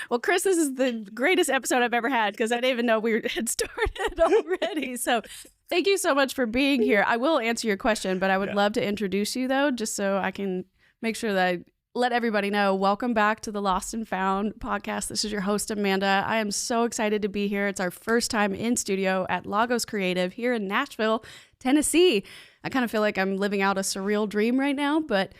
Well, Chris, this is the greatest episode I've ever had because I didn't even know we had started already. So thank you so much for being here. I will answer your question, but I would love to introduce you, though, just so I can make sure that I let everybody know. Welcome back to the Lost and Found podcast. This is your host, Amanda. I am so excited to be here. It's our first time in studio at Lagos Creative here in Nashville, Tennessee. I kind of feel like I'm living out a surreal dream right now, but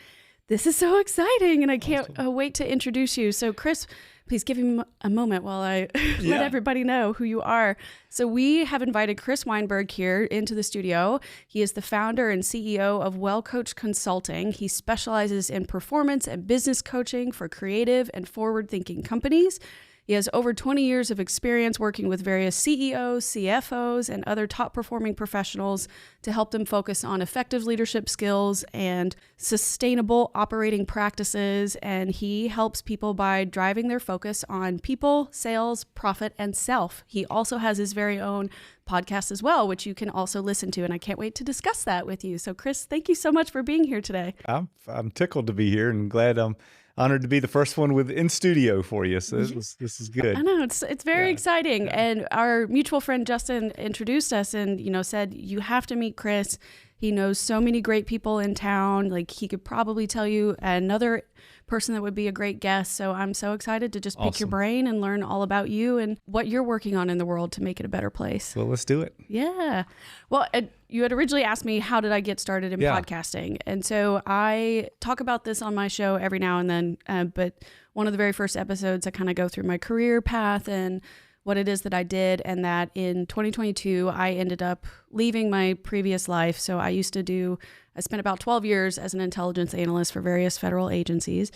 this is so exciting, and I can't wait to introduce you. So, Chris, please give him a moment while I let everybody know who you are. So we have invited Chris Weinberg here into the studio. He is the founder and CEO of Well Coach Consulting. He specializes in performance and business coaching for creative and forward-thinking companies. He has over 20 years of experience working with various CEOs, CFOs, and other top-performing professionals to help them focus on effective leadership skills and sustainable operating practices. And he helps people by driving their focus on people, sales, profit, and self. He also has his very own podcast as well, which you can also listen to. And I can't wait to discuss that with you. So, Chris, thank you so much for being here today. I'm tickled to be here and glad I'm honored to be the first one in studio for you. So this is good. I know it's very exciting. Yeah. And our mutual friend Justin introduced us and, said, you have to meet Chris. He knows so many great people in town. Like, he could probably tell you another person that would be a great guest. So I'm so excited to just pick your brain and learn all about you and what you're working on in the world to make it a better place. Well, let's do it. Yeah. Well, you had originally asked me, how did I get started in podcasting? And so I talk about this on my show every now and then. But one of the very first episodes, I kind of go through my career path and what it is that I did, and that in 2022, I ended up leaving my previous life. So I spent about 12 years as an intelligence analyst for various federal agencies.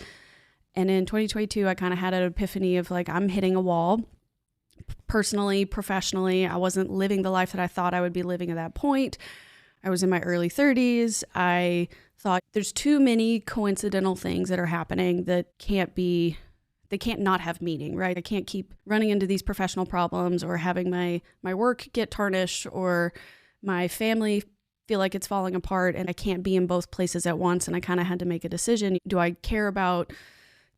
And in 2022, I kind of had an epiphany of like, I'm hitting a wall personally, professionally. I wasn't living the life that I thought I would be living at that point. I was in my early 30s. I thought there's too many coincidental things that are happening that they can't not have meaning, right? I can't keep running into these professional problems or having my work get tarnished or my family feel like it's falling apart, and I can't be in both places at once. And I kind of had to make a decision. Do I care about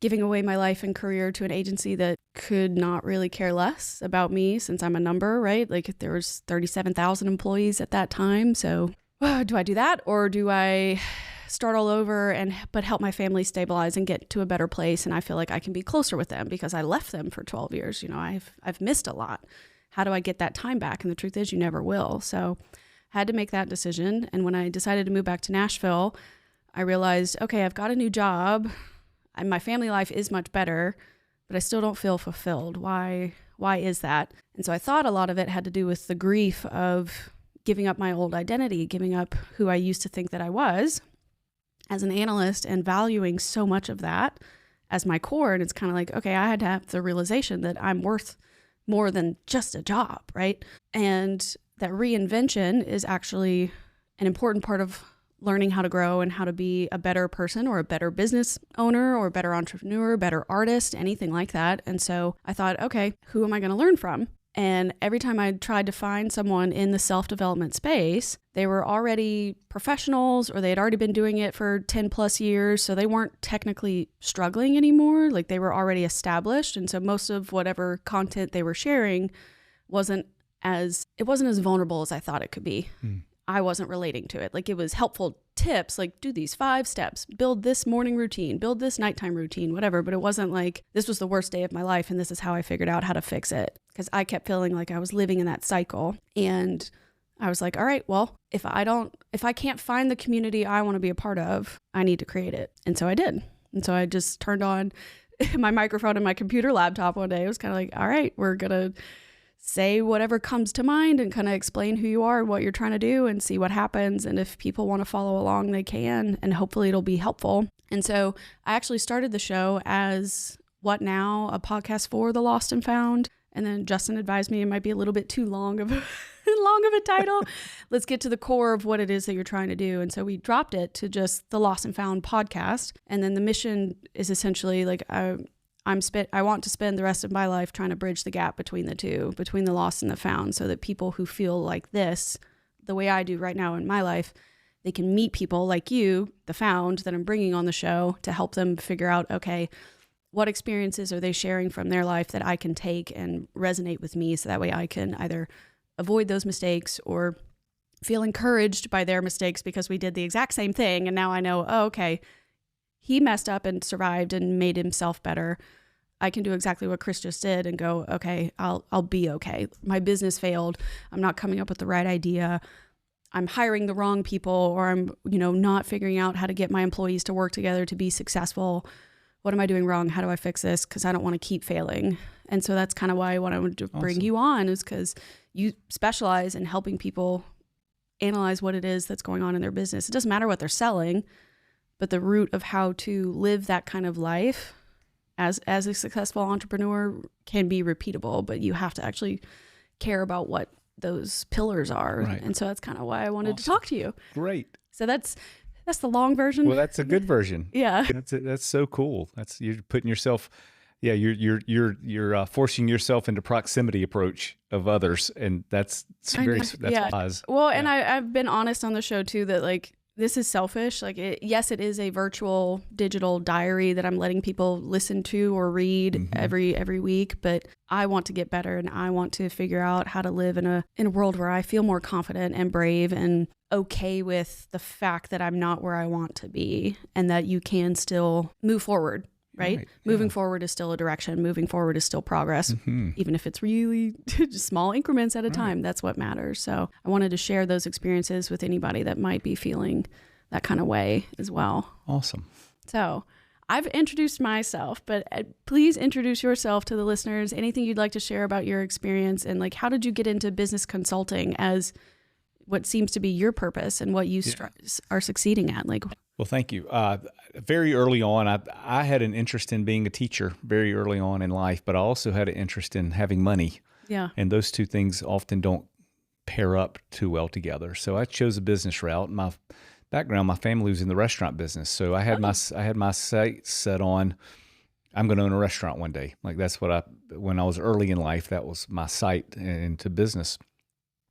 giving away my life and career to an agency that could not really care less about me since I'm a number, right? Like, there was 37,000 employees at that time. So do I do that, or do I start all over but help my family stabilize and get to a better place? And I feel like I can be closer with them because I left them for 12 years. I've missed a lot. How do I get that time back? And the truth is, you never will. So I had to make that decision. And when I decided to move back to Nashville, I realized, okay, I've got a new job and my family life is much better, but I still don't feel fulfilled. Why is that? And so I thought a lot of it had to do with the grief of giving up my old identity, giving up who I used to think that I was as an analyst, and valuing so much of that as my core. And it's kind of like, okay, I had to have the realization that I'm worth more than just a job, right? And that reinvention is actually an important part of learning how to grow and how to be a better person or a better business owner or a better entrepreneur, better artist, anything like that. And so I thought, okay, who am I going to learn from? And every time I tried to find someone in the self-development space, they were already professionals or they had already been doing it for 10 plus years. So they weren't technically struggling anymore. Like, they were already established. And so most of whatever content they were sharing wasn't as vulnerable as I thought it could be. I wasn't relating to it. Like, it was helpful tips, like, do these 5 steps, build this morning routine, build this nighttime routine, whatever. But it wasn't like, this was the worst day of my life and this is how I figured out how to fix it. Because I kept feeling like I was living in that cycle. And I was like, all right, well, if I can't find the community I want to be a part of, I need to create it. And so I did. And so I just turned on my microphone and my computer laptop one day. It was kind of like, all right, we're going to say whatever comes to mind and kind of explain who you are and what you're trying to do and see what happens. And if people want to follow along, they can, and hopefully it'll be helpful. And so I actually started the show as What Now, a podcast for the Lost and Found. And then Justin advised me it might be a little bit too long of a title. Let's get to the core of what it is that you're trying to do. And so we dropped it to just the Lost and Found podcast. And then the mission is essentially like, I want to spend the rest of my life trying to bridge the gap between the two, between the lost and the found, so that people who feel like this, the way I do right now in my life, they can meet people like you, the found, that I'm bringing on the show to help them figure out, okay, what experiences are they sharing from their life that I can take and resonate with me, so that way I can either avoid those mistakes or feel encouraged by their mistakes because we did the exact same thing. And now I know, oh, okay, he messed up and survived and made himself better. I can do exactly what Chris just did and go, okay, I'll be okay. My business failed. I'm not coming up with the right idea. I'm hiring the wrong people, or I'm, not figuring out how to get my employees to work together to be successful. What am I doing wrong? How do I fix this? Because I don't want to keep failing. And so that's kind of why I wanted to bring you on, is because you specialize in helping people analyze what it is that's going on in their business. It doesn't matter what they're selling, but the root of how to live that kind of life as a successful entrepreneur can be repeatable, but you have to actually care about what those pillars are. Right. And so that's kind of why I wanted to talk to you. Great. So that's the long version. Well, that's a good version. Yeah. That's so cool. You're putting yourself, you're forcing yourself into proximity approach of others. And that's wise. Well, and I've been honest on the show too, that like, this is selfish. Like, yes, it is a virtual digital diary that I'm letting people listen to or read every week, but I want to get better, and I want to figure out how to live in a world where I feel more confident and brave and okay with the fact that I'm not where I want to be, and that you can still move forward. Right? Moving forward is still a direction. Moving forward is still progress, even if it's really just small increments at a time. That's what matters. So I wanted to share those experiences with anybody that might be feeling that kind of way as well. Awesome. So I've introduced myself, but please introduce yourself to the listeners. Anything you'd like to share about your experience, and like, how did you get into business consulting as what seems to be your purpose and what you are succeeding at? Like, well, thank you. Very early on, I had an interest in being a teacher very early on in life, but I also had an interest in having money. Yeah. And those two things often don't pair up too well together. So I chose a business route. My background, my family was in the restaurant business. So I had my sights set on, I'm going to own a restaurant one day. Like, that's what when I was early in life, that was my sight into business.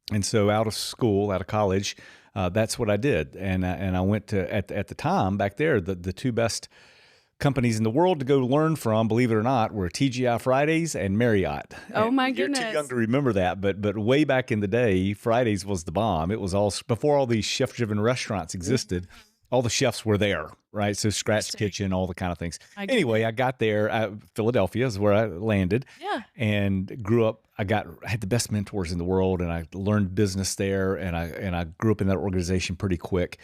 And so out of college, that's what I did. And I went to, at the time back there, the two best companies in the world to go learn from, believe it or not, were TGI Fridays and Marriott. Oh my You're goodness. too young to remember that, but way back in the day, Fridays was the bomb. It was all before all these chef-driven restaurants existed. All the chefs were there, right? So Scratch Kitchen, all the kind of things. Anyway, I got there. Philadelphia is where I landed. Yeah. And grew up. I had the best mentors in the world, and I learned business there. And I grew up in that organization pretty quick.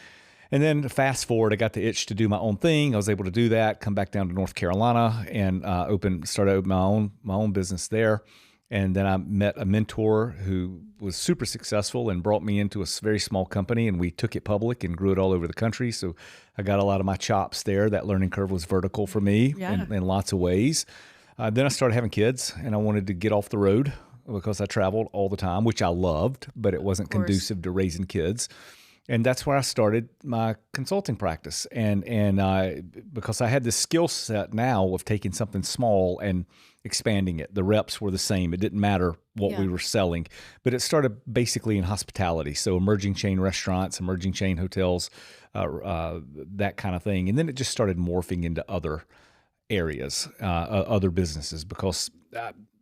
And then fast forward, I got the itch to do my own thing. I was able to do that. Come back down to North Carolina and started my own business there. And then I met a mentor who was super successful and brought me into a very small company, and we took it public and grew it all over the country. So I got a lot of my chops there. That learning curve was vertical for me in lots of ways. Then I started having kids, and I wanted to get off the road because I traveled all the time, which I loved, but it wasn't conducive to raising kids. And that's where I started my consulting practice. And because I had this skill set now of taking something small and expanding it. The reps were the same. It didn't matter what we were selling, but it started basically in hospitality. So emerging chain restaurants, emerging chain hotels, that kind of thing. And then it just started morphing into other areas, other businesses, because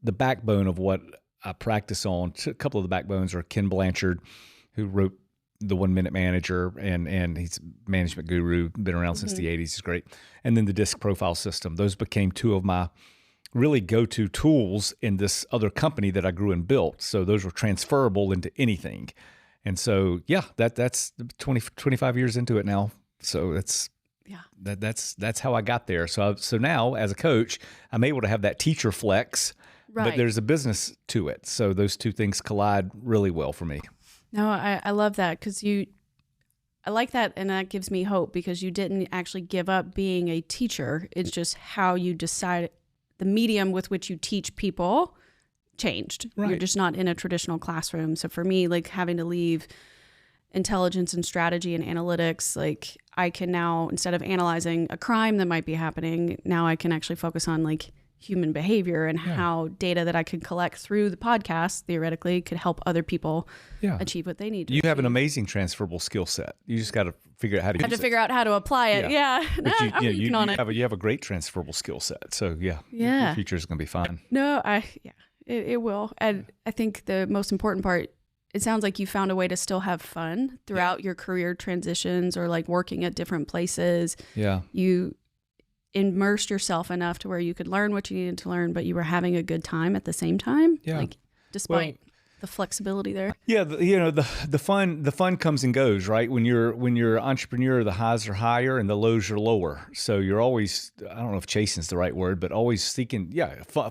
the backbone of what I practice on, a couple of the backbones are Ken Blanchard, who wrote The 1 Minute Manager, and he's a management guru, been around since the 80s. He's great. And then the DISC profile system. Those became two of my really go-to tools in this other company that I grew and built. So those were transferable into anything. And so, that's 25 years into it now. So that's how I got there. So now as a coach, I'm able to have that teacher flex, but there's a business to it. So those two things collide really well for me. No, I love that, because I like that, and that gives me hope, because you didn't actually give up being a teacher. It's just how you decide the medium with which you teach people changed. Right. You're just not in a traditional classroom. So for me, like, having to leave intelligence and strategy and analytics, like, I can now, instead of analyzing a crime that might be happening, now I can actually focus on like human behavior and how data that I could collect through the podcast theoretically could help other people achieve what they need to You achieve. have an amazing transferable skill set. You just got to figure out how to use it. Figure out how to apply it. But I'm you have a great transferable skill set. So your future is going to be fine. No, it will. And I think the most important part, it sounds like you found a way to still have fun throughout your career transitions or like working at different places. Yeah. You immersed yourself enough to where you could learn what you needed to learn, but you were having a good time at the same time. Yeah. Like despite the flexibility there. Yeah. The fun comes and goes, right? When you're an entrepreneur, the highs are higher and the lows are lower. So you're always, I don't know if chasing is the right word, but always seeking,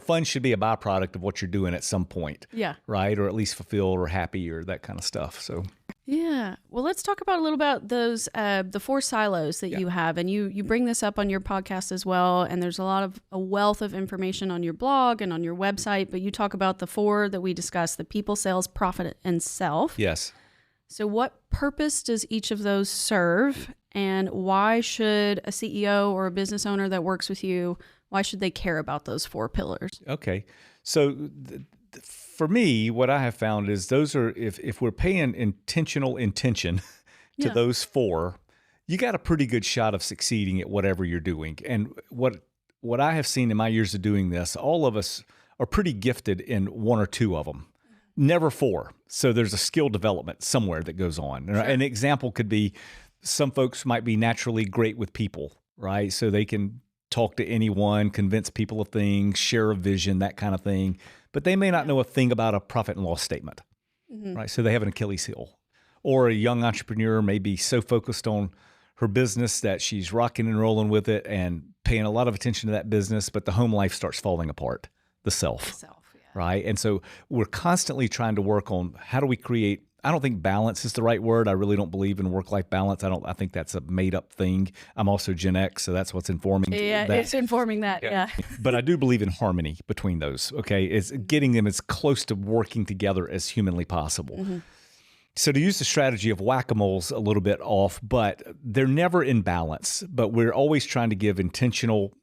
fun should be a byproduct of what you're doing at some point. Yeah. Right. Or at least fulfilled or happy or that kind of stuff. So. Yeah. Well, let's talk about a little about those, the 4 silos that you have, and you bring this up on your podcast as well. And there's a wealth of information on your blog and on your website, but you talk about the 4 that we discussed: the people, sales, profit, and self. Yes. So what purpose does each of those serve, and why should a CEO or a business owner that works with you, why should they care about those 4 pillars? Okay. So for me, what I have found is those are, if we're paying intentional attention to those 4, you got a pretty good shot of succeeding at whatever you're doing. And what I have seen in my years of doing this, all of us are pretty gifted in 1 or 2 of them, never 4. So there's a skill development somewhere that goes on. Sure. An example could be some folks might be naturally great with people, right? So they can talk to anyone, convince people of things, share a vision, that kind of thing. But they may not know a thing about a profit and loss statement, right? So they have an Achilles heel. Or a young entrepreneur may be so focused on her business that she's rocking and rolling with it and paying a lot of attention to that business, but the home life starts falling apart, the self, right? And so we're constantly trying to work on how do we create, I don't think balance is the right word. I really don't believe in work-life balance. I think that's a made-up thing. I'm also Gen X, so that's what's informing that. It's informing that, But I do believe in harmony between those, okay? It's getting them as close to working together as humanly possible. Mm-hmm. So to use the strategy of whack-a-mole's a little bit off, but they're never in balance. But we're always trying to give intentional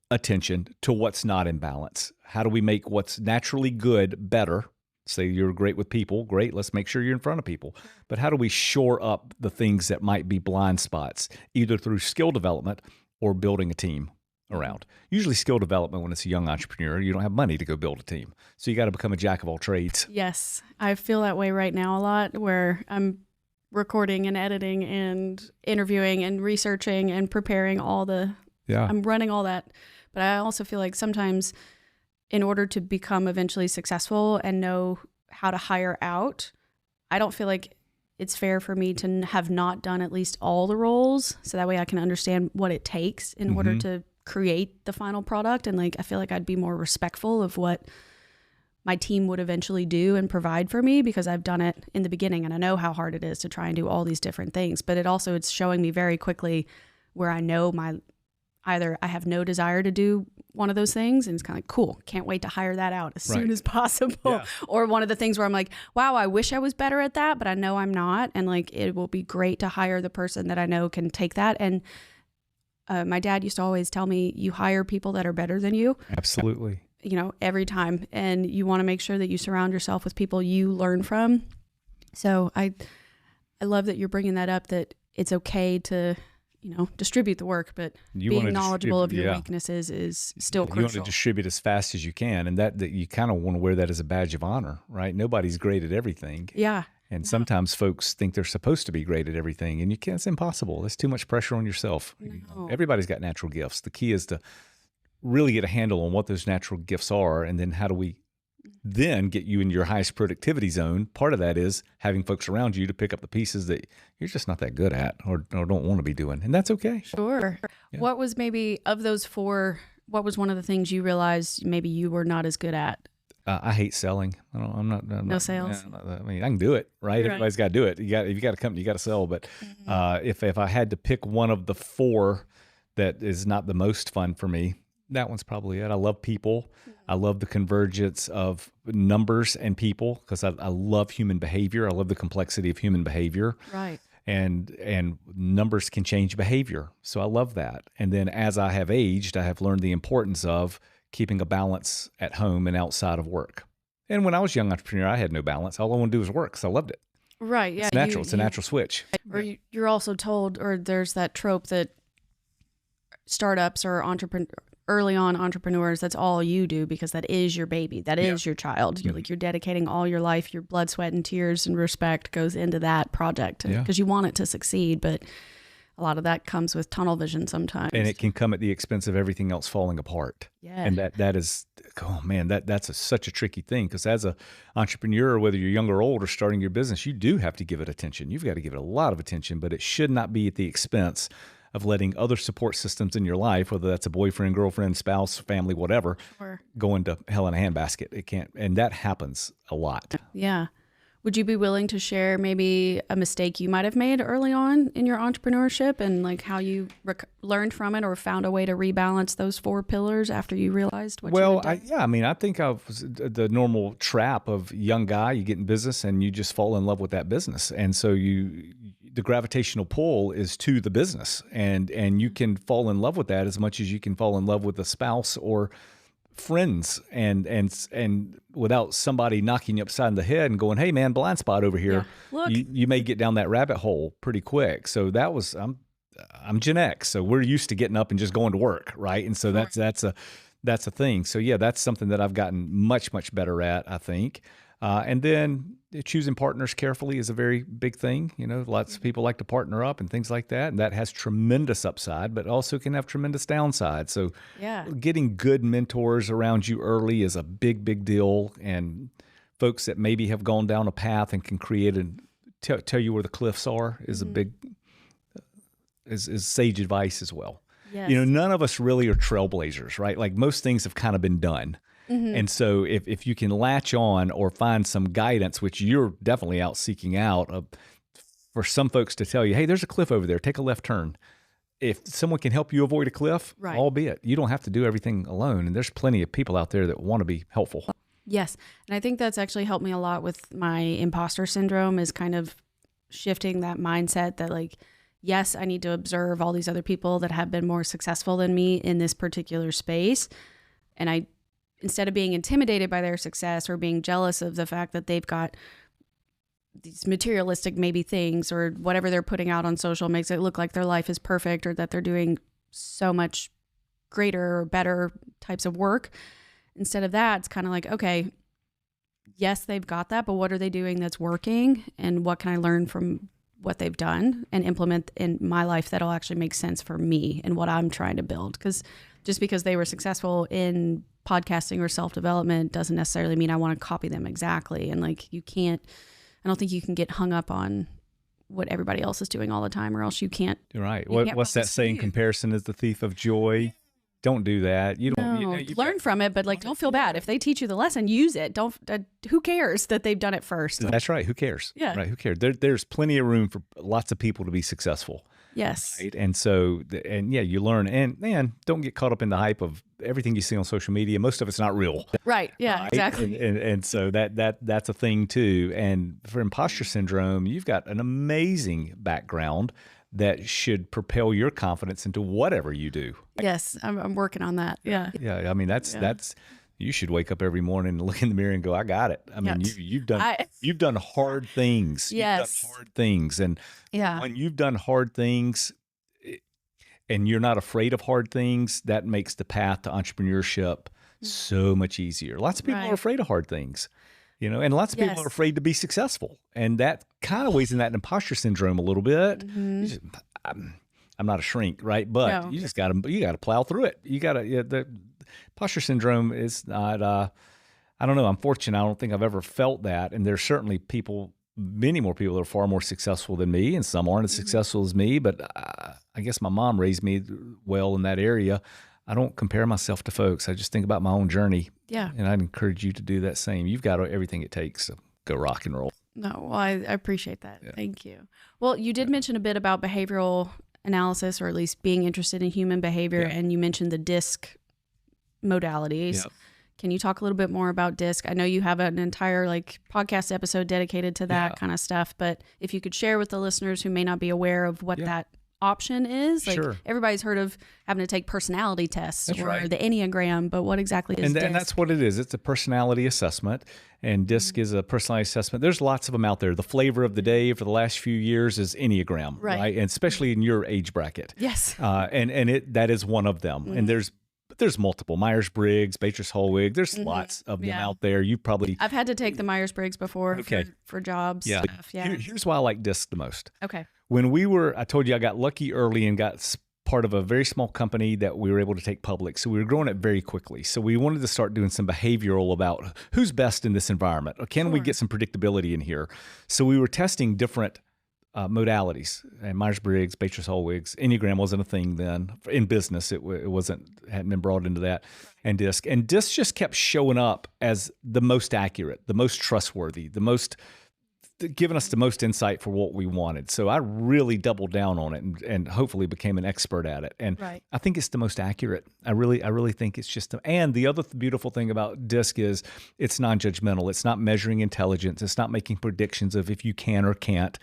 attention to what's not in balance. How do we make what's naturally good better? Say you're great with people, great, let's make sure you're in front of people. But how do we shore up the things that might be blind spots, either through skill development or building a team around? Usually skill development, when it's a young entrepreneur, you don't have money to go build a team. So you got to become a jack of all trades. Yes, I feel that way right now a lot, where I'm recording and editing and interviewing and researching and preparing I'm running all that. But I also feel like sometimes in order to become eventually successful and know how to hire out, I don't feel like it's fair for me to have not done at least all the roles. So that way I can understand what it takes in order to create the final product. And like, I feel like I'd be more respectful of what my team would eventually do and provide for me, because I've done it in the beginning and I know how hard it is to try and do all these different things. But it's showing me very quickly where I know either I have no desire to do one of those things, and it's kind of like, cool, can't wait to hire that out as soon as possible. Yeah. Or one of the things where I'm like, wow, I wish I was better at that, but I know I'm not. And like, it will be great to hire the person that I know can take that. And my dad used to always tell me, you hire people that are better than you. Absolutely. Every time. And you want to make sure that you surround yourself with people you learn from. So I love that you're bringing that up, that it's okay to distribute the work, but being knowledgeable of your weaknesses is still crucial. You want to distribute as fast as you can, and that you kind of want to wear that as a badge of honor, right? Nobody's great at everything. Yeah. And sometimes folks think they're supposed to be great at everything, and you can't. It's impossible. There's too much pressure on yourself. No. Everybody's got natural gifts. The key is to really get a handle on what those natural gifts are, and then how do we then get you in your highest productivity zone. Part of that is having folks around you to pick up the pieces that you're just not that good at or don't want to be doing. And that's okay. Sure. Yeah. What was maybe of those 4, what was one of the things you realized maybe you were not as good at? I hate selling. I'm not no sales. I mean, I can do it, right? Everybody's got to do it. If you got a company, you got to sell. But if I had to pick one of the 4 that is not the most fun for me, that one's probably it. I love people. I love the convergence of numbers and people, because I love human behavior. I love the complexity of human behavior. Right. And numbers can change behavior. So I love that. And then as I have aged, I have learned the importance of keeping a balance at home and outside of work. And when I was a young entrepreneur, I had no balance. All I wanted to do was work because I loved it. Right. Yeah. It's natural. It's a natural switch. Or you're also told, or there's that trope that startups or early on entrepreneurs, that's all you do because that is your baby. That is your child. You're you're dedicating all your life, your blood, sweat, and tears and respect goes into that project because you want it to succeed. But a lot of that comes with tunnel vision sometimes. And it can come at the expense of everything else falling apart. Yeah. And that is, oh man, that's such a tricky thing, because as an entrepreneur, whether you're young or old or starting your business, you do have to give it attention. You've got to give it a lot of attention, but it should not be at the expense of letting other support systems in your life, whether that's a boyfriend, girlfriend, spouse, family, whatever, go into hell in a handbasket. It can't, and that happens a lot. Yeah. Would you be willing to share maybe a mistake you might have made early on in your entrepreneurship and like how you learned from it or found a way to rebalance those 4 pillars after you realized what you had done? I think I was the normal trap of young guy. You get in business and you just fall in love with that business. And so the gravitational pull is to the business, and you can fall in love with that as much as you can fall in love with a spouse or friends, and without somebody knocking you upside the head and going, "Hey man, blind spot over here." Look. You may get down that rabbit hole pretty quick. So that was, I'm Gen X, so we're used to getting up and just going to work, right? And so that's a thing. So yeah, that's something that I've gotten much better at, I think. And then choosing partners carefully is a very big thing. You know, lots of people like to partner up and things like that. And that has tremendous upside, but also can have tremendous downside. So getting good mentors around you early is a big deal. And folks that maybe have gone down a path and can create and tell you where the cliffs are is a big, is sage advice as well. Yes. You know, none of us really are trailblazers, right? Like most things have kind of been done. And so if you can latch on or find some guidance, which you're definitely out seeking out, for some folks to tell you, hey, there's a cliff over there, take a left turn. If someone can help you avoid a cliff, albeit you don't have to do everything alone. And there's plenty of people out there that want to be helpful. Yes. And I think that's actually helped me a lot with my imposter syndrome, is kind of shifting that mindset that like, yes, I need to observe all these other people that have been more successful than me in this particular space. And instead of being intimidated by their success or being jealous of the fact that they've got these materialistic maybe things or whatever they're putting out on social makes it look like their life is perfect or that they're doing so much greater or better types of work. Instead of that, it's kind of like, okay, yes, they've got that, but what are they doing that's working? And what can I learn from what they've done and implement in my life that'll actually make sense for me and what I'm trying to build? Because just because they were successful in podcasting or self-development doesn't necessarily mean I want to copy them exactly. And like, I don't think you can get hung up on what everybody else is doing all the time, or else you can't. You're right. What's that saying? Comparison is the thief of joy. Don't do that. You don't learn from it, but like, don't feel bad. If they teach you the lesson, use it. Don't, who cares that they've done it first? That's right. Who cares? Yeah. Right. Who cares? There's plenty of room for lots of people to be successful. Yes. Right? And so, you learn, and man, don't get caught up in the hype of everything you see on social media. Most of it's not real. Right. Yeah, right? exactly. And so that's a thing too. And for imposter syndrome, you've got an amazing background that should propel your confidence into whatever you do. Yes. I'm working on that. Yeah. Yeah. I mean, that's, you should wake up every morning and look in the mirror and go, I got it. I mean, you've done hard things. Yes. You've done hard things. And when you've done hard things and you're not afraid of hard things, that makes the path to entrepreneurship so much easier. Lots of people are afraid of hard things, you know, and lots of people are afraid to be successful. And that kind of weighs in that imposter syndrome a little bit. I'm not a shrink, right? But you just got to plow through it. You got to, the imposter syndrome is not, I don't know. I'm fortunate. I don't think I've ever felt that. And there's certainly many more people that are far more successful than me, and some aren't as successful as me. But I guess my mom raised me well in that area. I don't compare myself to folks. I just think about my own journey. Yeah. And I'd encourage you to do that same. You've got everything it takes to go rock and roll. No, well, I appreciate that. Yeah. Thank you. Well, you did mention a bit about behavioral analysis, or at least being interested in human behavior, and you mentioned the DISC modalities. Yep. Can you talk a little bit more about DISC? I know you have an entire podcast episode dedicated to that kind of stuff, but if you could share with the listeners who may not be aware of what that option is? Like Sure. everybody's heard of having to take personality tests That's or right. the Enneagram, but what exactly is DISC? And that's what it is. It's a personality assessment, and DISC is a personality assessment. There's lots of them out there. The flavor of the day for the last few years is Enneagram, right? And especially in your age bracket. Yes. And that is one of them. And there's multiple. Myers-Briggs, Bates-Holwig. There's lots of them out there. I've had to take the Myers-Briggs before for jobs. Yeah. Stuff. Yeah. Here's why I like DISC the most. Okay. When I told you I got lucky early and got part of a very small company that we were able to take public. So we were growing it very quickly. So we wanted to start doing some behavioral about who's best in this environment. Or can we get some predictability in here? So we were testing different modalities, and Myers-Briggs, Bates-Holwig. Enneagram wasn't a thing then in business. It hadn't been brought into that, and DISC just kept showing up as the most accurate, the most trustworthy, giving us the most insight for what we wanted. So I really doubled down on it and hopefully became an expert at it. And I think it's the most accurate. I really think it's just, and the other beautiful thing about DISC is it's non-judgmental. It's not measuring intelligence. It's not making predictions of if you can or can't,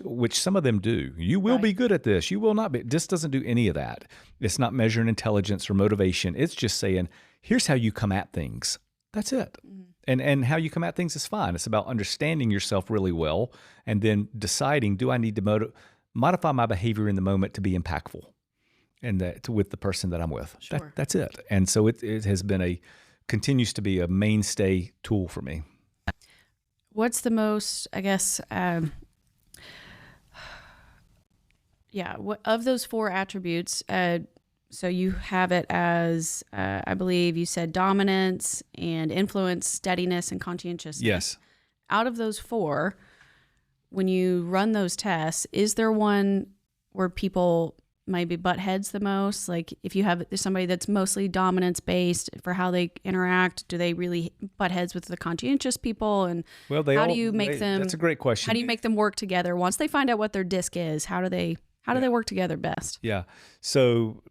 which some of them do. You will be good at this. You will not be. DISC doesn't do any of that. It's not measuring intelligence or motivation. It's just saying, here's how you come at things. That's it. And how you come at things is fine. It's about understanding yourself really well and then deciding, do I need to modify my behavior in the moment to be impactful and with the person that I'm with? Sure. That's it. And so it has been continues to be a mainstay tool for me. What's the most, I guess, of those 4 attributes, so you have it as, I believe you said dominance and influence, steadiness, and conscientiousness. Yes. Out of those 4, when you run those tests, is there one where people maybe butt heads the most? Like if you have somebody that's mostly dominance based for how they interact, do they really butt heads with the conscientious people? And how do you make them? That's a great question. How do you make them work together once they find out what their DISC is? How do they work together best? Yeah. So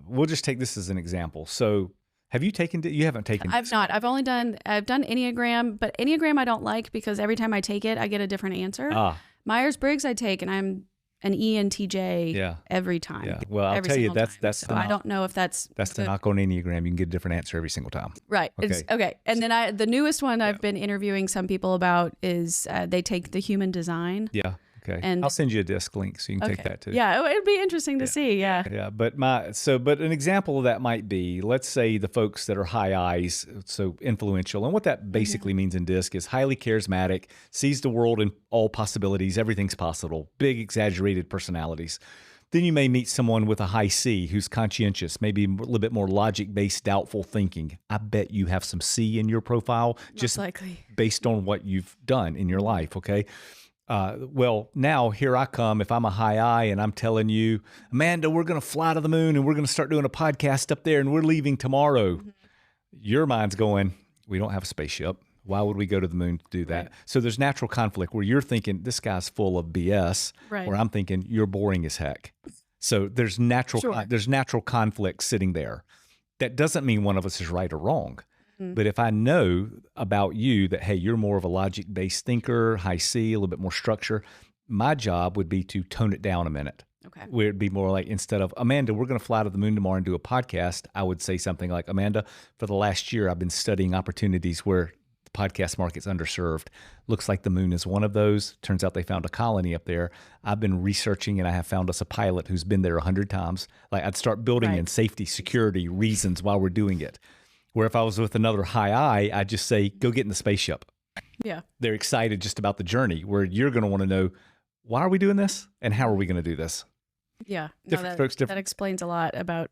we'll just take this as an example. So have you taken you haven't taken I've not. I've done Enneagram, but Enneagram I don't like because every time I take it, I get a different answer. Myers-Briggs I take, and I'm an ENTJ every time. Yeah. Well, I'll tell you, that's I don't know if that's the knock on Enneagram. You can get a different answer every single time. Right. Okay. Okay. And then the newest one I've been interviewing some people about is they take the human design. Yeah. Okay. And I'll send you a DISC link so you can take that too. Yeah. It'd be interesting to see. Yeah. Yeah. But an example of that might be, let's say the folks that are high I's, so influential. And what that basically means in DISC is highly charismatic, sees the world in all possibilities. Everything's possible. Big, exaggerated personalities. Then you may meet someone with a high C who's conscientious, maybe a little bit more logic-based, doubtful thinking. I bet you have some C in your profile, just likely based on what you've done in your life. Okay. Well, now here I come. If I'm a high I and I'm telling you, Amanda, we're going to fly to the moon and we're going to start doing a podcast up there and we're leaving tomorrow. Your mind's going, we don't have a spaceship. Why would we go to the moon to do that? Right. So there's natural conflict where you're thinking this guy's full of BS, where I'm thinking you're boring as heck. So there's natural conflict sitting there. That doesn't mean one of us is right or wrong. But if I know about you that, hey, you're more of a logic-based thinker, high C, a little bit more structure, my job would be to tone it down a minute. Okay. Where it'd be more like, instead of, Amanda, we're going to fly to the moon tomorrow and do a podcast, I would say something like, Amanda, for the last year, I've been studying opportunities where the podcast market's underserved. Looks like the moon is one of those. Turns out they found a colony up there. I've been researching and I have found us a pilot who's been there 100 times. Like I'd start building in safety, security, reasons while we're doing it. Where if I was with another high I, I'd just say, go get in the spaceship. Yeah. They're excited just about the journey, where you're going to want to know, why are we doing this? And how are we going to do this? Yeah. That explains a lot about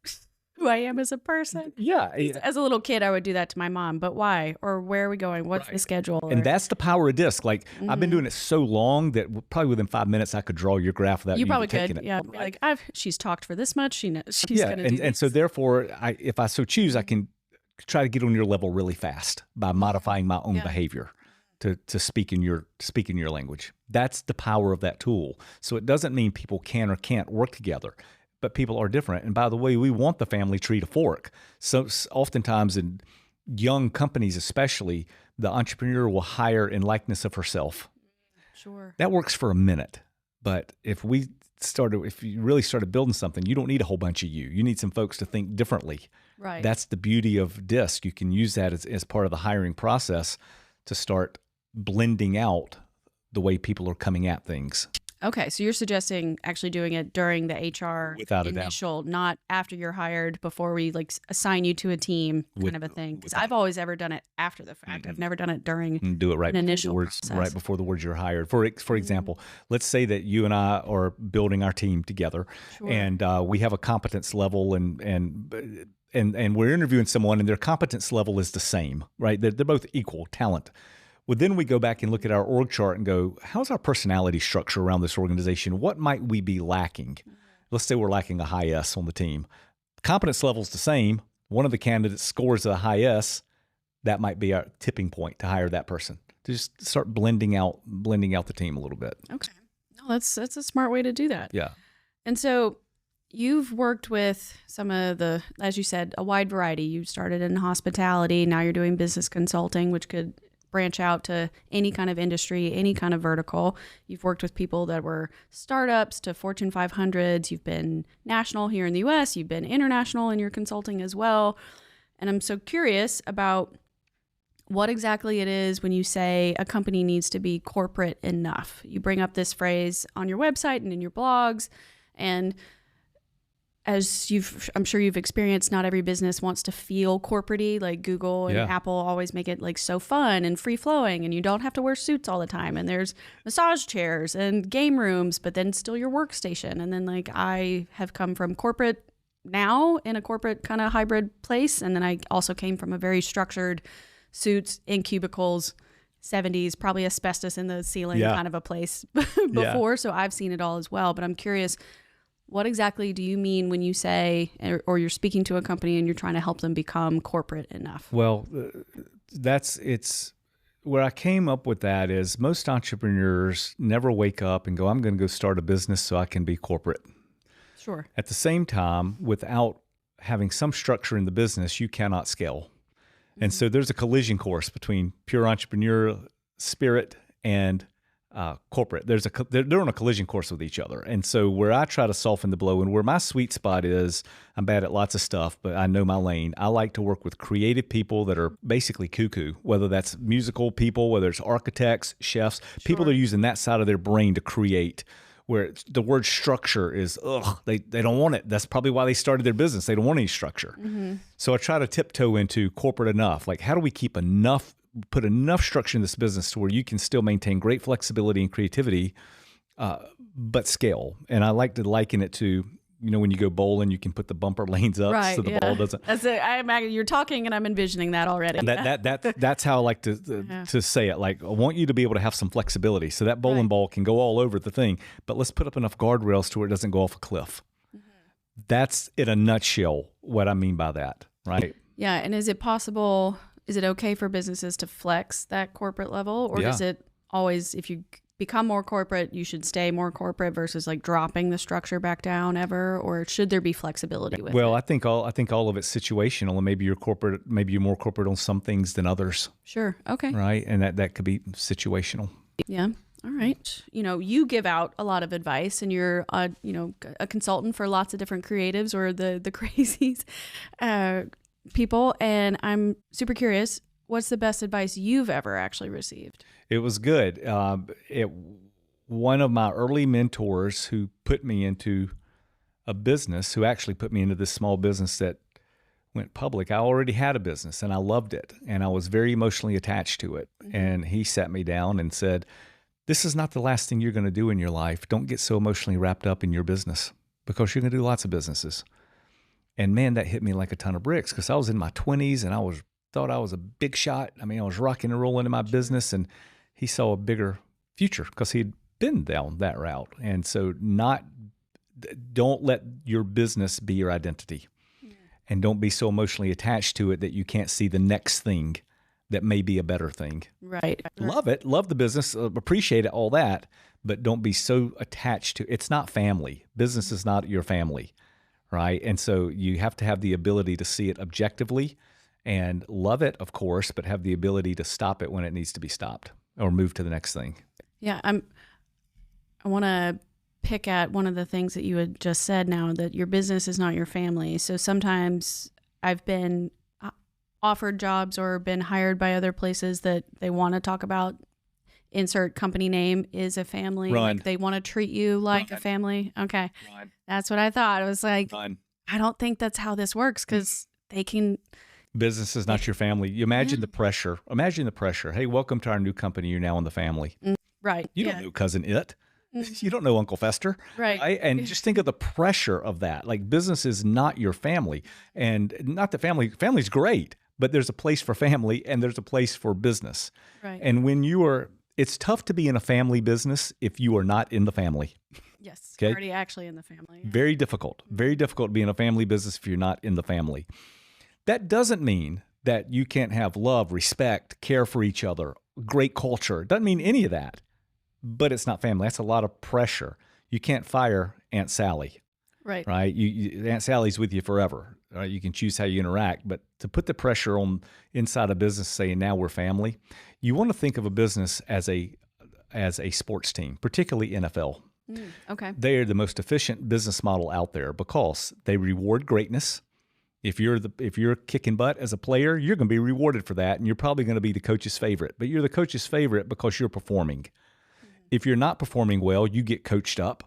who I am as a person. Yeah. As a little kid, I would do that to my mom. But why? Or where are we going? What's the schedule? And that's the power of DISC. Like I've been doing it so long that probably within 5 minutes, I could draw your graph without you probably taking it. Yeah. Right? Like she's talked for this much. She knows she's going to do this. And so therefore, if I so choose, I can try to get on your level really fast by modifying my own behavior to speak in your language. That's the power of that tool. So it doesn't mean people can or can't work together, but people are different. And by the way, we want the family tree to fork. So oftentimes in young companies, especially, the entrepreneur will hire in likeness of herself. Sure. That works for a minute. But if we really started building something, you don't need a whole bunch of you. You need some folks to think differently. Right. That's the beauty of DISC. You can use that as part of the hiring process to start blending out the way people are coming at things. Okay, so you're suggesting actually doing it during the HR Without a initial, not after you're hired, before we like assign you to a team kind of a thing. Because I've always ever done it after the fact. I've never done it during do it right an initial process. process. Right before the words you're hired. For example, let's say that you and I are building our team together, and we have a competence level, and we're interviewing someone, and their competence level is the same, right? They're both equal talent. Well, then we go back and look at our org chart and go, how's our personality structure around this organization? What might we be lacking? Let's say we're lacking a high S on the team. Competence level's the same. One of the candidates scores a high S. That might be our tipping point to hire that person, to just start blending out the team a little bit. Okay. No, that's a smart way to do that. Yeah. And so you've worked with some of the, as you said, a wide variety. You started in hospitality. Now you're doing business consulting, which could branch out to any kind of industry, any kind of vertical. You've worked with people that were startups to Fortune 500s. You've been national here in the US. You've been international in your consulting as well. And I'm so curious about what exactly it is when you say a company needs to be corporate enough. You bring up this phrase on your website and in your blogs. And as I'm sure you've experienced, not every business wants to feel corporate-y, like Google and Apple always make it like so fun and free-flowing, and you don't have to wear suits all the time, and there's massage chairs and game rooms, but then still your workstation. And then like I have come from corporate now in a corporate kind of hybrid place, and then I also came from a very structured suits in cubicles, 70s, probably asbestos in the ceiling kind of a place before. So I've seen it all as well, but I'm curious, what exactly do you mean when you say, or you're speaking to a company and you're trying to help them become corporate enough? Well, it's where I came up with that is most entrepreneurs never wake up and go, I'm going to go start a business so I can be corporate. Sure. At the same time, without having some structure in the business, you cannot scale. And so there's a collision course between pure entrepreneurial spirit and corporate. They're on a collision course with each other. And so where I try to soften the blow and where my sweet spot is, I'm bad at lots of stuff, but I know my lane. I like to work with creative people that are basically cuckoo, whether that's musical people, whether it's architects, chefs, people that are using that side of their brain to create, where the word structure is, they don't want it. That's probably why they started their business. They don't want any structure. Mm-hmm. So I try to tiptoe into corporate enough. Like, how do we put enough structure in this business to where you can still maintain great flexibility and creativity, but scale? And I like to liken it to, when you go bowling, you can put the bumper lanes up so the ball doesn't. I imagine you're talking and I'm envisioning that already. That's how I like to say it. Like, I want you to be able to have some flexibility so that bowling ball can go all over the thing, but let's put up enough guardrails to where it doesn't go off a cliff. Mm-hmm. That's in a nutshell what I mean by that, right? Yeah. And is it okay for businesses to flex that corporate level, or does it always, if you become more corporate, you should stay more corporate versus like dropping the structure back down ever, or should there be flexibility with it? Well, I think all of it's situational, and maybe you're more corporate on some things than others. Sure. Okay. Right. And that could be situational. Yeah. All right. You give out a lot of advice, and you're a consultant for lots of different creatives or the crazies, people. And I'm super curious, what's the best advice you've ever actually received? It was good. One of my early mentors who put me into a business, who actually put me into this small business that went public. I already had a business and I loved it, and I was very emotionally attached to it. Mm-hmm. And he sat me down and said, this is not the last thing you're going to do in your life. Don't get so emotionally wrapped up in your business, because you're going to do lots of businesses. And man, that hit me like a ton of bricks, because I was in my 20s and thought I was a big shot. I mean, I was rocking and rolling in my business, and he saw a bigger future because he'd been down that route. And so don't let your business be your identity. Yeah. And don't be so emotionally attached to it that you can't see the next thing that may be a better thing. Right. Love it. Love the business. Appreciate it, all that. But don't be so attached to it. It's not family. Business is not your family. Right. And so you have to have the ability to see it objectively and love it, of course, but have the ability to stop it when it needs to be stopped or move to the next thing. Yeah. I want to pick at one of the things that you had just said now, that your business is not your family. So sometimes I've been offered jobs or been hired by other places that they want to talk about, insert company name is a family. Run. Like they want to treat you like a family. Okay. Run. That's what I thought. I was like, Run. I don't think that's how this works, because they can. Business is not your family. You imagine the pressure. Imagine the pressure. Hey, welcome to our new company. You're now in the family. Right. You don't know Cousin It. You don't know Uncle Fester. Right. And just think of the pressure of that. Like, business is not your family. And not that family's great, but there's a place for family and there's a place for business. Right. And when it's tough to be in a family business if you are not in the family. Yes. Okay. Already actually in the family. Very difficult. Very difficult to be in a family business if you're not in the family. That doesn't mean that you can't have love, respect, care for each other, great culture. It doesn't mean any of that, but it's not family. That's a lot of pressure. You can't fire Aunt Sally. Right. Right. Aunt Sally's with you forever. Right? You can choose how you interact, but to put the pressure on inside a business saying now we're family, you want to think of a business as a sports team, particularly NFL. Okay. They are the most efficient business model out there because they reward greatness. If you're kicking butt as a player, you're going to be rewarded for that, and you're probably going to be the coach's favorite. But you're the coach's favorite because you're performing. If you're not performing well, you get coached up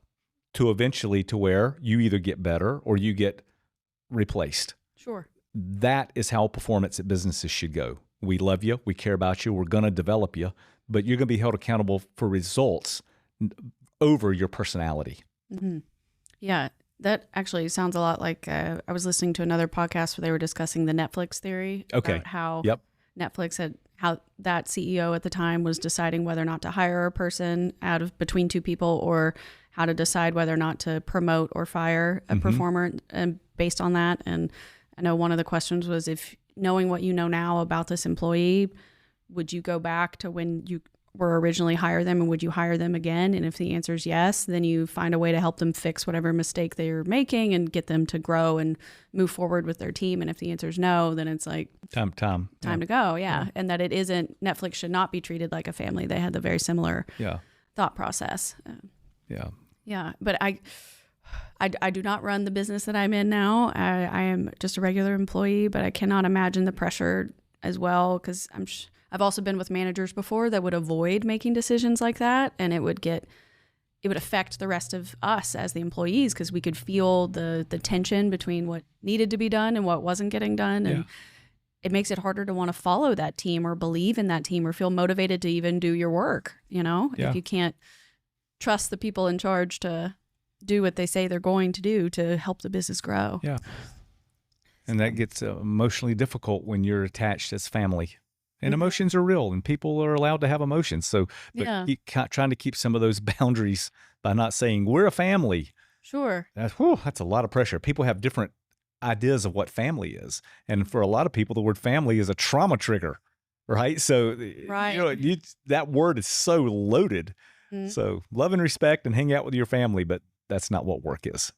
to eventually to where you either get better or you get replaced. Sure. That is how performance at businesses should go. We love you. We care about you. We're going to develop you, but you're going to be held accountable for results over your personality. Mm-hmm. Yeah. That actually sounds a lot like I was listening to another podcast where they were discussing the Netflix theory. Okay. About how Netflix how that CEO at the time was deciding whether or not to hire a person out of between two people, or how to decide whether or not to promote or fire a performer, and based on that. And I know one of the questions was, if knowing what you know now about this employee, would you go back to when you were originally hire them, and would you hire them again? And if the answer is yes, then you find a way to help them fix whatever mistake they're making and get them to grow and move forward with their team. And if the answer is no, then it's like time to go. Yeah. And that it isn't, Netflix should not be treated like a family. They had the very similar thought process. Yeah. But I do not run the business that I'm in now. I am just a regular employee, but I cannot imagine the pressure as well, because I've also been with managers before that would avoid making decisions like that, and it would affect the rest of us as the employees, because we could feel the tension between what needed to be done and what wasn't getting done, and it makes it harder to want to follow that team or believe in that team or feel motivated to even do your work. If you can't trust the people in charge to do what they say they're going to do to help the business grow. Yeah. And that gets emotionally difficult when you're attached as family. And emotions are real, and people are allowed to have emotions. So, but trying to keep some of those boundaries by not saying we're a family. Sure. That's a lot of pressure. People have different ideas of what family is. And for a lot of people, the word family is a trauma trigger, right? So, that word is so loaded. So love and respect and hang out with your family, but that's not what work is.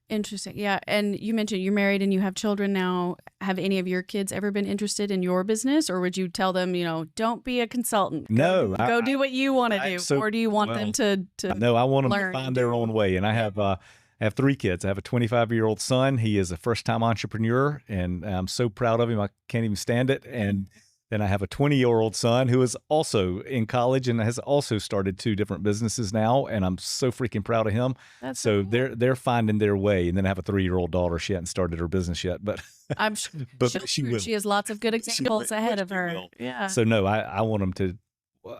Interesting. Yeah. And you mentioned you're married and you have children now. Have any of your kids ever been interested in your business, or would you tell them, don't be a consultant? No. Go do what you want to do. Or do you want them to No, I want them to find their own way. And I have 3 kids. I have a 25-year-old son. He is a first-time entrepreneur, and I'm so proud of him. I can't even stand it. And then I have a 20-year-old son who is also in college and has also started 2 different businesses now, and I'm so freaking proud of him. That's so cool. They're finding their way. And then I have a 3-year-old daughter. She hasn't started her business yet, but I'm sure she will. She has lots of good examples ahead of her. Yeah. So no, I want them to.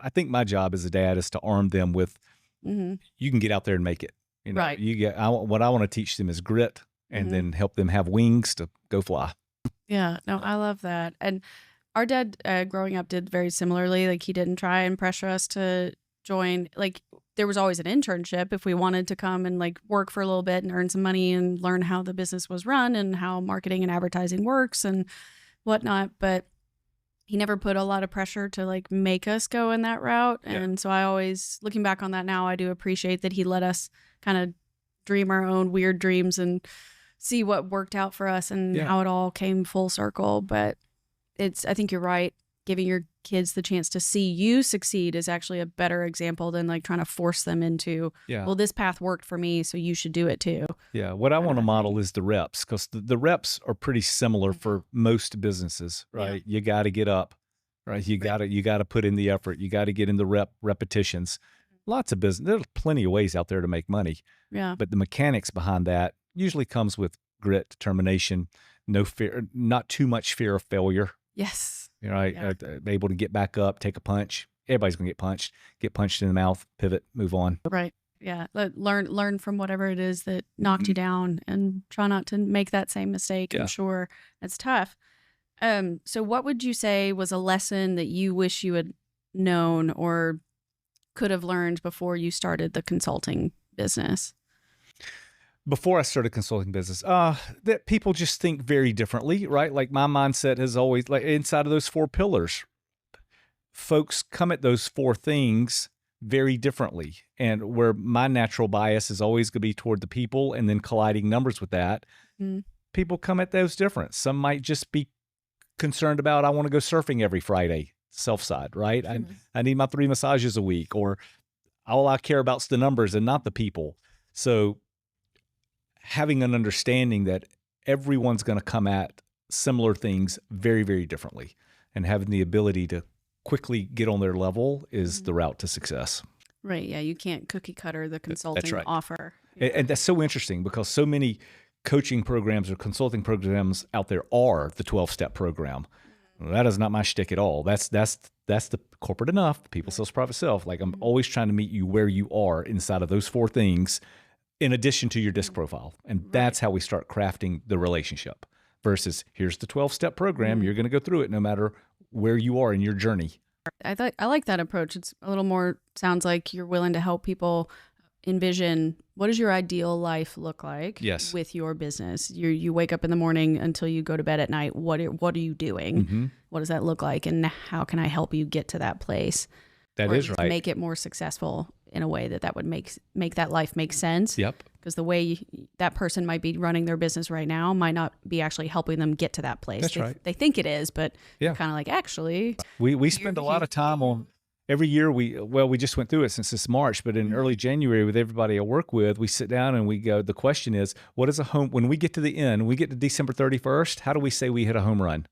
I think my job as a dad is to arm them with, you can get out there and make it. Right. What I want to teach them is grit, and then help them have wings to go fly. Yeah. No, I love that. And our dad, growing up, did very similarly. Like, he didn't try and pressure us to join. Like, there was always an internship if we wanted to come and work for a little bit and earn some money and learn how the business was run and how marketing and advertising works and whatnot. But he never put a lot of pressure to make us go in that route. And so I always, looking back on that now, I do appreciate that he let us kind of dream our own weird dreams and see what worked out for us and how it all came full circle. But I think you're right. giving your kids the chance to see you succeed is actually a better example than like trying to force them into, well, this path worked for me, so you should do it too. Yeah. What I want to model is the reps, because the reps are pretty similar for most businesses, right? You got to get up, right? You got to put in the effort. You got to get in the repetitions. Lots of business. There's plenty of ways out there to make money. Yeah. But the mechanics behind that usually comes with grit, determination, no fear, not too much fear of failure. Yes. You know, able to get back up, take a punch. Everybody's going to get punched in the mouth, pivot, move on. Right. Yeah. Learn from whatever it is that knocked you down and try not to make that same mistake. I'm sure it's tough. So what would you say was a lesson that you wish you had known or could have learned before you started the consulting business? Before I started consulting business, that people just think very differently, right? Like my mindset has always, like inside of those 4 pillars, folks come at those 4 things very differently. And where my natural bias is always going to be toward the people and then colliding numbers with that, people come at those different. Some might just be concerned about, I want to go surfing every Friday, self side, right? I need my 3 massages a week, or all I care about is the numbers and not the people. So having an understanding that everyone's going to come at similar things very, very differently, and having the ability to quickly get on their level is the route to success. Right. Yeah. You can't cookie cutter the consulting offer. And that's so interesting, because so many coaching programs or consulting programs out there are the 12-step program. That is not my shtick at all. That's the corporate enough, people sells private self. Like I'm always trying to meet you where you are inside of those 4 things, in addition to your disc profile. And that's how we start crafting the relationship, versus here's the 12-step program. You're going to go through it no matter where you are in your journey. I like that approach. It's a little more, sounds like you're willing to help people envision, what does your ideal life look like with your business? You wake up in the morning until you go to bed at night. What are you doing? What does that look like? And how can I help you get to that place? That is right. Make it more successful in a way that would make that life make sense. Yep. Because the way that person might be running their business right now might not be actually helping them get to that place. That's right. They think it is, but kind of like, actually. We spend a lot of time on, every year we just went through it since this March, but in early January with everybody I work with, we sit down and we go, the question is, what is a home, when we get to the end, we get to December 31st, how do we say we hit a home run?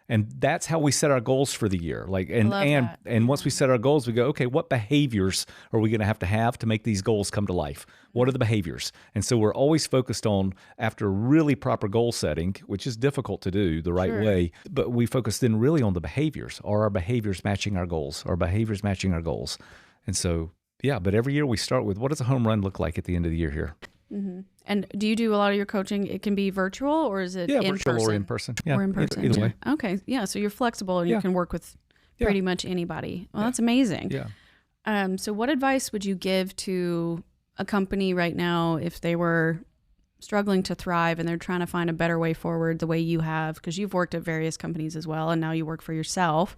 And that's how we set our goals for the year. Like, and once we set our goals, we go, okay, what behaviors are we going to have to make these goals come to life? What are the behaviors? And so we're always focused on, after really proper goal setting, which is difficult to do the right way, but we focus then really on the behaviors. Are our behaviors matching our goals? Are behaviors matching our goals? And so, but every year we start with, what does a home run look like at the end of the year here? And do you do a lot of your coaching? It can be virtual, or is it in virtual person? or in person? Or in person. Either way. Okay. Yeah. So you're flexible and you can work with pretty much anybody. Well, that's amazing. Yeah. So what advice would you give to a company right now if they were struggling to thrive and they're trying to find a better way forward the way you have? Because you've worked at various companies as well, and now you work for yourself.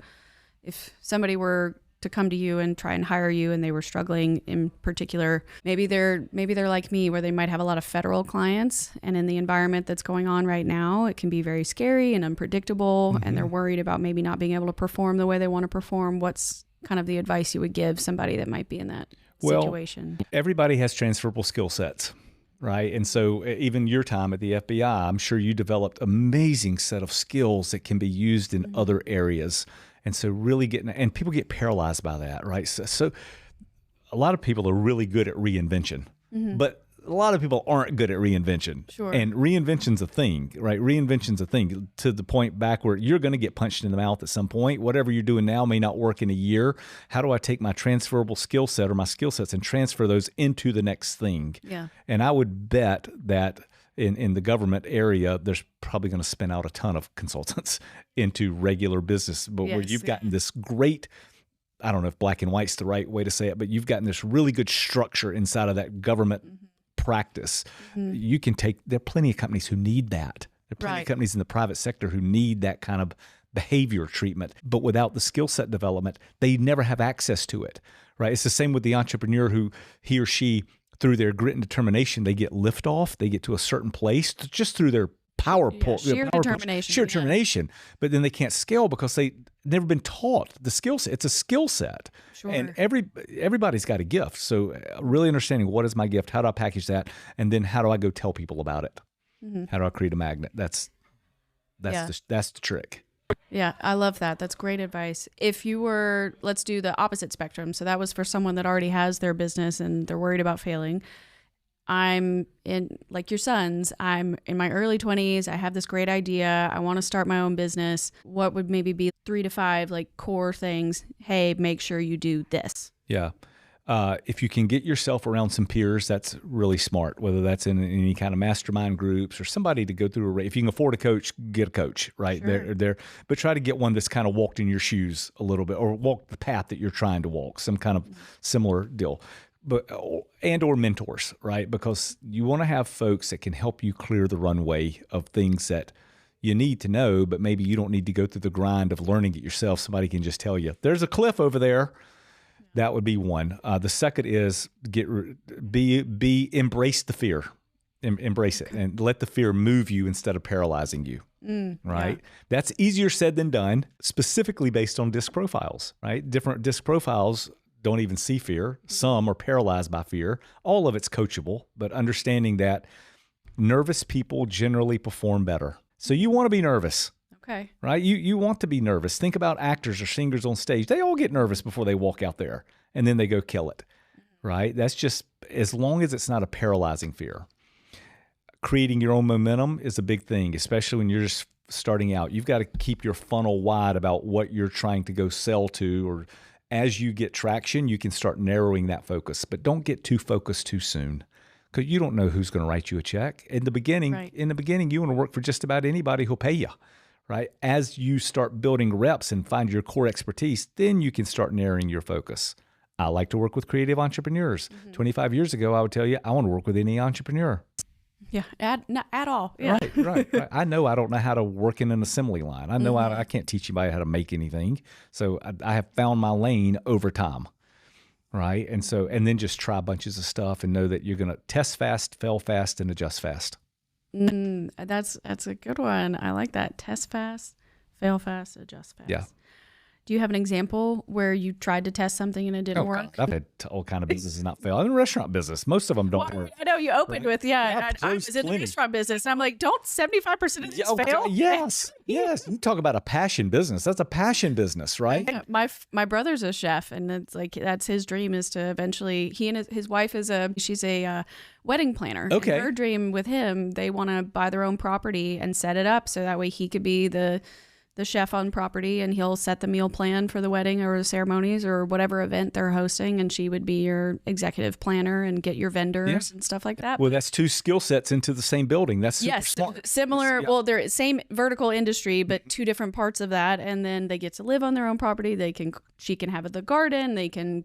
If somebody were to come to you and try and hire you and they were struggling in particular, maybe they're like me, where they might have a lot of federal clients, and in the environment that's going on right now, it can be very scary and unpredictable, and they're worried about maybe not being able to perform the way they want to perform. What's kind of the advice you would give somebody that might be in that situation? Everybody has transferable skill sets, right? And so even your time at the FBI, I'm sure you developed amazing set of skills that can be used in other areas. And so really and people get paralyzed by that, right? So a lot of people are really good at reinvention, but a lot of people aren't good at reinvention. Sure. And reinvention's a thing, right? Reinvention's a thing, to the point back where you're going to get punched in the mouth at some point. Whatever you're doing now may not work in a year. How do I take my transferable skill set or my skill sets and transfer those into the next thing? Yeah. And I would bet that in the government area, there's probably going to spin out a ton of consultants into regular business, but where you've gotten this great, I don't know if black and white's the right way to say it, but you've gotten this really good structure inside of that government practice. You can there are plenty of companies who need that. There are plenty of companies in the private sector who need that kind of behavior treatment, but without the skill set development, they never have access to it, right? It's the same with the entrepreneur who he or she, through their grit and determination, they get lift off, they get to a certain place just through their sheer determination. But then they can't scale because never been taught the skill set. It's a skill set. Sure. And everybody's got a gift. So really understanding what is my gift, how do I package that, and then how do I go tell people about it? How do I create a magnet? That's the trick. Yeah, I love that. That's great advice. If you were, let's do the opposite spectrum. So that was for someone that already has their business and they're worried about failing. I'm in, like your sons, I'm in my early 20s. I have this great idea. I want to start my own business. What would maybe be 3 to 5 like core things? Hey, make sure you do this. Yeah. If you can get yourself around some peers, that's really smart, whether that's in any kind of mastermind groups or somebody to go through if you can afford a coach, get a coach, right? Sure. But try to get one that's kind of walked in your shoes a little bit or walk the path that you're trying to walk, some kind of similar deal. Or mentors, right? Because you want to have folks that can help you clear the runway of things that you need to know, but maybe you don't need to go through the grind of learning it yourself. Somebody can just tell you, there's a cliff over there. That would be one. The second is embrace the fear, embrace it, and let the fear move you instead of paralyzing you. Right? Yeah. That's easier said than done, specifically based on disc profiles, right? Different disc profiles don't even see fear. Some are paralyzed by fear. All of it's coachable, but understanding that nervous people generally perform better. So you want to be nervous. Okay. Right? You want to be nervous. Think about actors or singers on stage. They all get nervous before they walk out there, and then they go kill it. Right? That's just, as long as it's not a paralyzing fear. Creating your own momentum is a big thing, especially when you're just starting out. You've got to keep your funnel wide about what you're trying to go sell to, or as you get traction, you can start narrowing that focus, but don't get too focused too soon, because you don't know who's going to write you a check. In the beginning, you want to work for just about anybody who'll pay you, right? As you start building reps and find your core expertise, then you can start narrowing your focus. I like to work with creative entrepreneurs. 25 years ago, I would tell you, I want to work with any entrepreneur. Yeah, not at all. Yeah. Right. I know I don't know how to work in an assembly line. I know I can't teach anybody how to make anything. So I have found my lane over time, right? And then just try bunches of stuff and know that you're going to test fast, fail fast, and adjust fast. That's a good one. I like that. Test fast, fail fast, adjust fast. Yeah. Do you have an example where you tried to test something and it didn't work? I've had all kind of businesses not fail. I'm in the restaurant business. Most of them don't work. I know you opened with, I was in the restaurant business, and I'm like, don't 75% of these fail? Yes. You talk about a passion business. That's a passion business, right? Yeah, my brother's a chef, and it's like, that's his dream, is to eventually, he and his wife she's a wedding planner. Okay. And her dream with him, they want to buy their own property and set it up so that way he could be the chef on property, and he'll set the meal plan for the wedding or the ceremonies or whatever event they're hosting, and she would be your executive planner and get your vendors and stuff like that. Well, that's two skill sets into the same building. That's super smart. Similar. Yeah. Well, they're same vertical industry, but two different parts of that, and then they get to live on their own property. She can have the garden. They can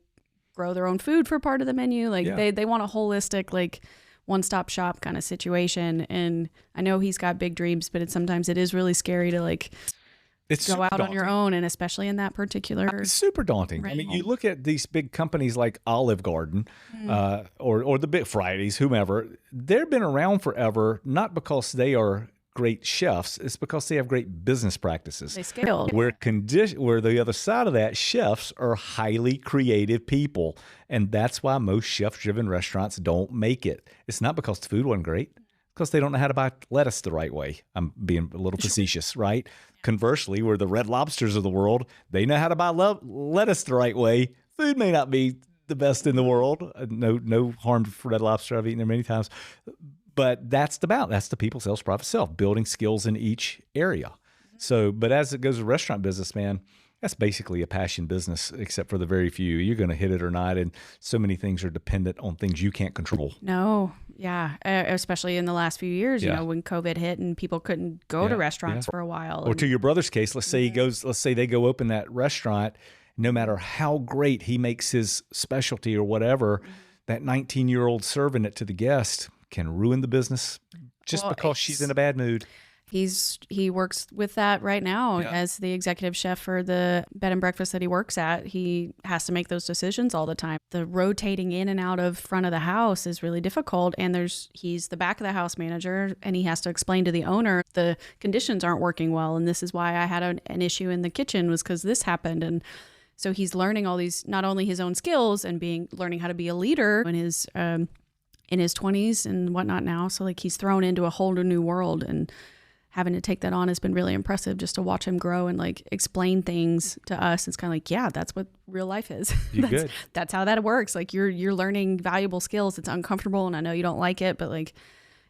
grow their own food for part of the menu. They want a holistic, like, one-stop shop kind of situation. And I know he's got big dreams, but sometimes it is really scary to go out on your own, and especially in that particular. It's super daunting. Realm. I mean, you look at these big companies like Olive Garden, or the Big Fridays, whomever. They've been around forever, not because they are great chefs. It's because they have great business practices. They scaled. Where the other side of that, chefs are highly creative people, and that's why most chef-driven restaurants don't make it. It's not because the food wasn't great. Because they don't know how to buy lettuce the right way. I'm being a little facetious, right? Conversely, we're the Red Lobsters of the world. They know how to buy lettuce the right way. Food may not be the best in the world. No harm to Red Lobster. I've eaten there many times. But that's the people, sales, profit, self, building skills in each area. So, but as it goes to restaurant business, man, that's basically a passion business, except for the very few. You're going to hit it or not, and so many things are dependent on things you can't control. No, yeah, especially in the last few years, when COVID hit and people couldn't go to restaurants for a while. Or to your brother's case, let's say they go open that restaurant. No matter how great he makes his specialty or whatever, that 19-year-old serving it to the guest can ruin the business just because she's in a bad mood. He works with that right now as the executive chef for the bed and breakfast that he works at. He has to make those decisions all the time. The rotating in and out of front of the house is really difficult. And he's the back of the house manager, and he has to explain to the owner the conditions aren't working well. And this is why I had an issue in the kitchen, was because this happened. And so he's learning all these, not only his own skills and learning how to be a leader in his 20s and whatnot now. So like he's thrown into a whole new world, and having to take that on has been really impressive, just to watch him grow and like explain things to us. It's kind of like, yeah, that's what real life is. That's how that works. Like you're learning valuable skills. It's uncomfortable, and I know you don't like it, but like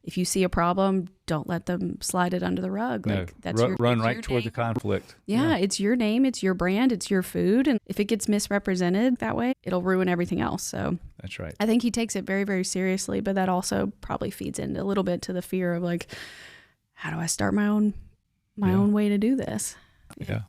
if you see a problem, don't let them slide it under the rug. Like that's run right toward the conflict. Yeah, it's your name, it's your brand, it's your food, and if it gets misrepresented that way, it'll ruin everything else. So that's right. I think he takes it very, very seriously, but that also probably feeds into a little bit to the fear of like, how do I start my own way to do this? Yeah.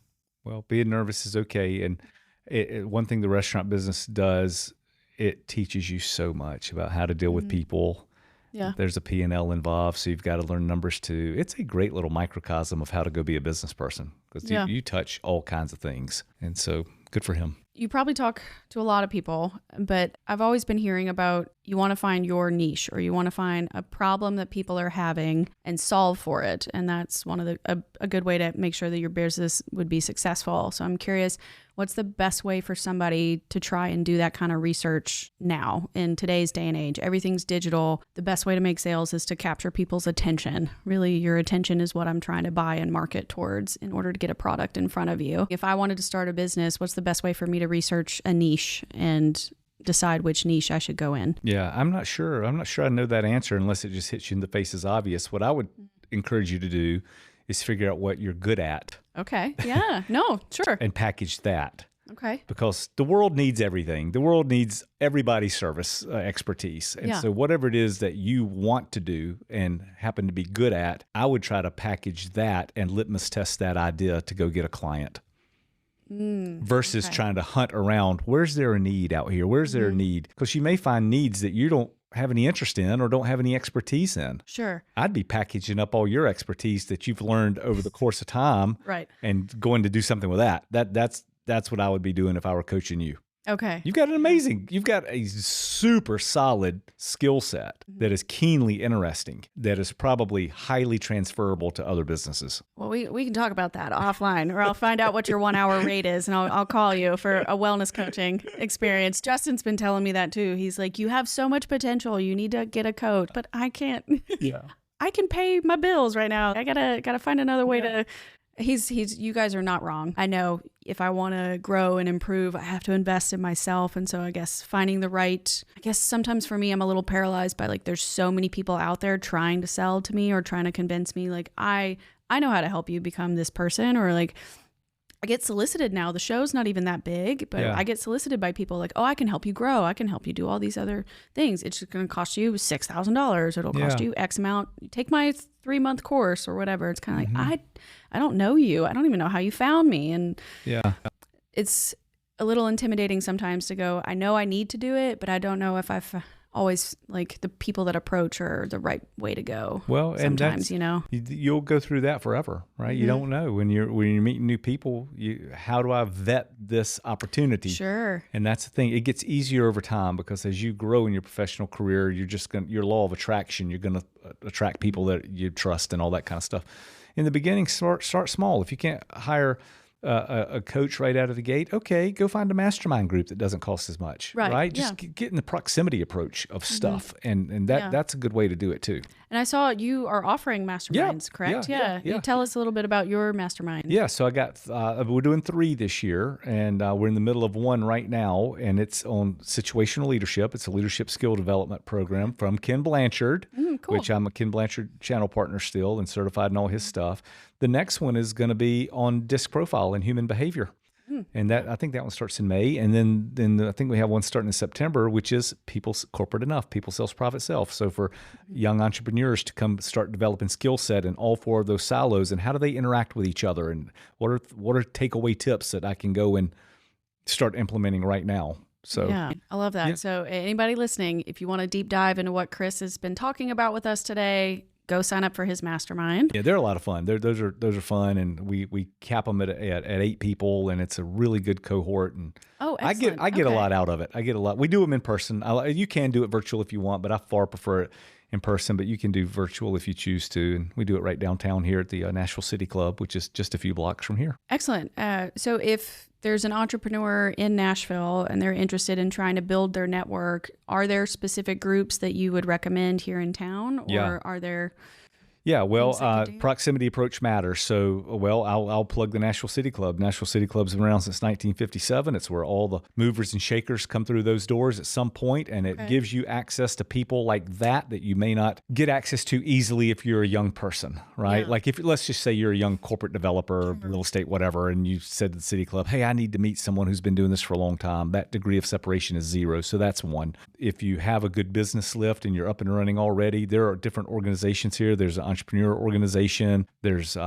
Well, being nervous is okay. And one thing the restaurant business does, it teaches you so much about how to deal with people. Yeah. There's a P&L involved, so you've got to learn numbers too. It's a great little microcosm of how to go be a business person, because you touch all kinds of things. And so good for him. You probably talk to a lot of people, but I've always been hearing about you want to find your niche, or you want to find a problem that people are having and solve for it. And that's one of a good way to make sure that your business would be successful. So I'm curious, what's the best way for somebody to try and do that kind of research now in today's day and age? Everything's digital. The best way to make sales is to capture people's attention. Really, your attention is what I'm trying to buy and market towards in order to get a product in front of you. If I wanted to start a business, what's the best way for me to research a niche and decide which niche I should go in? Yeah, I'm not sure I know that answer unless it just hits you in the face as obvious. What I would encourage you to do is figure out what you're good at. Okay. Yeah. No, sure. And package that. Okay. Because the world needs everything. The world needs everybody's service expertise. And so whatever it is that you want to do and happen to be good at, I would try to package that and litmus test that idea to go get a client. Versus trying to hunt around, where's there a need out here? Where's there a need? Because you may find needs that you don't have any interest in or don't have any expertise in. Sure. I'd be packaging up all your expertise that you've learned over the course of time, and going to do something with that. That's what I would be doing if I were coaching you. Okay. You've got a super solid skill set that is keenly interesting, that is probably highly transferable to other businesses. Well, we can talk about that offline, or I'll find out what your 1 hour rate is, and I'll call you for a wellness coaching experience. Justin's been telling me that too. He's like, you have so much potential. You need to get a coach, but I can't. Yeah. I can pay my bills right now. I gotta find another way to. You guys are not wrong. I know if I want to grow and improve, I have to invest in myself. And so I guess finding I guess sometimes for me, I'm a little paralyzed by like, there's so many people out there trying to sell to me or trying to convince me like, I know how to help you become this person, or like, I get solicited now. The show's not even that big, but I get solicited by people like, oh, I can help you grow. I can help you do all these other things. It's just going to cost you $6,000. It'll cost you X amount. Take my 3-month course or whatever. It's kind of like, I don't know you. I don't even know how you found me. And it's a little intimidating sometimes to go, I know I need to do it, but I don't know if I've always like the people that approach are the right way to go. Well, sometimes, you'll go through that forever, right? You don't know when you're meeting new people. How do I vet this opportunity? Sure. And that's the thing. It gets easier over time, because as you grow in your professional career, your law of attraction, you're going to attract people that you trust and all that kind of stuff. In the beginning, start small. If you can't hire a coach right out of the gate, okay, go find a mastermind group that doesn't cost as much, right? Just get in the proximity approach of stuff, and that's a good way to do it too. And I saw you are offering masterminds, correct? Yeah. You tell us a little bit about your mastermind. Yeah, so we're doing 3 this year, and we're in the middle of 1 right now, and it's on situational leadership. It's a leadership skill development program from Ken Blanchard, cool. which I'm a Ken Blanchard channel partner still and certified in all his stuff. The next one is going to be on disc profile and human behavior. And I think that one starts in May. And then I think we have one starting in September, which is people's corporate enough, people self, profit self. So for young entrepreneurs to come start developing skill set in all 4 of those silos, and how do they interact with each other, and what are takeaway tips that I can go and start implementing right now. So yeah, I love that. Yeah. So anybody listening, if you want to deep dive into what Chris has been talking about with us today, go sign up for his mastermind. Yeah, they're a lot of fun. Those are fun, and we cap them at 8 people, and it's a really good cohort. And excellent. I get a lot out of it. I get a lot. We do them in person. You can do it virtual if you want, but I far prefer it in person. But you can do virtual if you choose to, and we do it right downtown here at the Nashville City Club, which is just a few blocks from here. Excellent. So if there's an entrepreneur in Nashville and they're interested in trying to build their network, are there specific groups that you would recommend here in town, or are there? Yeah, well, proximity approach matters. So, I'll plug the Nashville City Club. Nashville City Club's been around since 1957. It's where all the movers and shakers come through those doors at some point, and it gives you access to people like that you may not get access to easily if you're a young person, right? Yeah. Like let's just say you're a young corporate developer, real estate, whatever, and you said to the City Club, hey, I need to meet someone who's been doing this for a long time. That degree of separation is 0. So that's one. If you have a good business lift and you're up and running already, there are different organizations here. There's an Entrepreneurial organization. There's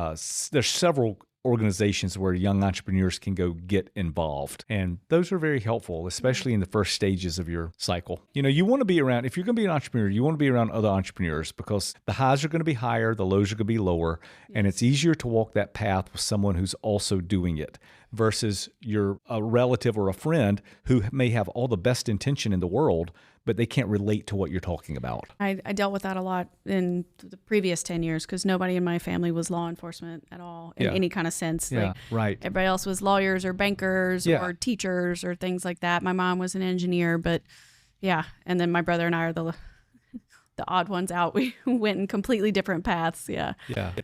several organizations where young entrepreneurs can go get involved. And those are very helpful, especially in the first stages of your cycle. You want to be around, if you're going to be an entrepreneur, you want to be around other entrepreneurs because the highs are going to be higher, the lows are going to be lower, and it's easier to walk that path with someone who's also doing it versus a relative or a friend who may have all the best intention in the world, but they can't relate to what you're talking about. I dealt with that a lot in the previous 10 years because nobody in my family was law enforcement at all in any kind of sense. Yeah, right. Everybody else was lawyers or bankers or teachers or things like that. My mom was an engineer, but and then my brother and I are the odd ones out. We went in completely different paths. Yeah.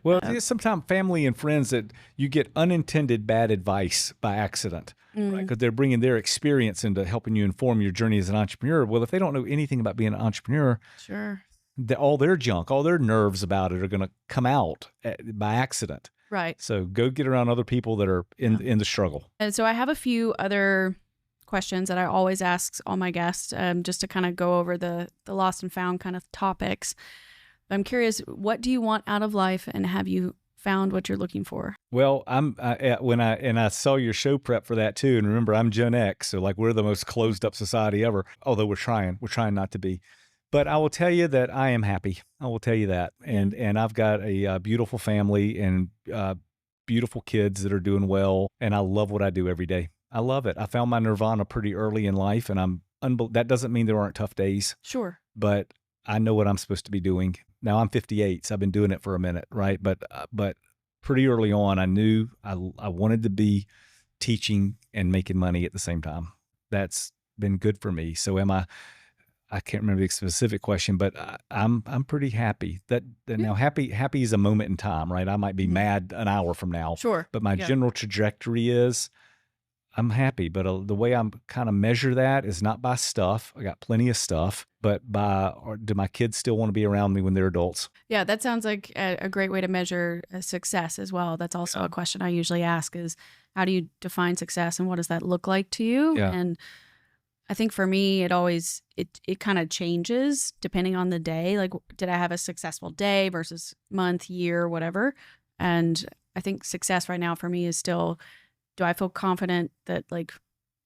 Well, sometimes family and friends that you get unintended bad advice by accident, right? Because they're bringing their experience into helping you inform your journey as an entrepreneur. Well, if they don't know anything about being an entrepreneur, all their junk, all their nerves about it are going to come out by accident. Right. So go get around other people that are in the struggle. And so I have a few other questions that I always ask all my guests, just to kind of go over the lost and found kind of topics. I'm curious, what do you want out of life, and have you found what you're looking for? Well, I saw your show prep for that too, and remember, I'm Gen X, so like we're the most closed up society ever. Although we're trying not to be. But I will tell you that I am happy. I will tell you that, and I've got a beautiful family and beautiful kids that are doing well, and I love what I do every day. I love it. I found my nirvana pretty early in life, and that doesn't mean there aren't tough days. Sure. But I know what I'm supposed to be doing. Now I'm 58, so I've been doing it for a minute, right? But pretty early on, I knew I wanted to be teaching and making money at the same time. That's been good for me. So I can't remember the specific question, but I'm pretty happy. Now happy is a moment in time, right? I might be mad an hour from now. Sure. But my general trajectory is I'm happy, but the way I'm kind of measure that is not by stuff. I got plenty of stuff, but do my kids still want to be around me when they're adults? Yeah, that sounds like a great way to measure success as well. That's also a question I usually ask is, how do you define success and what does that look like to you? Yeah. And I think for me, it kind of changes depending on the day. Like, did I have a successful day versus month, year, whatever? And I think success right now for me is still, do I feel confident that like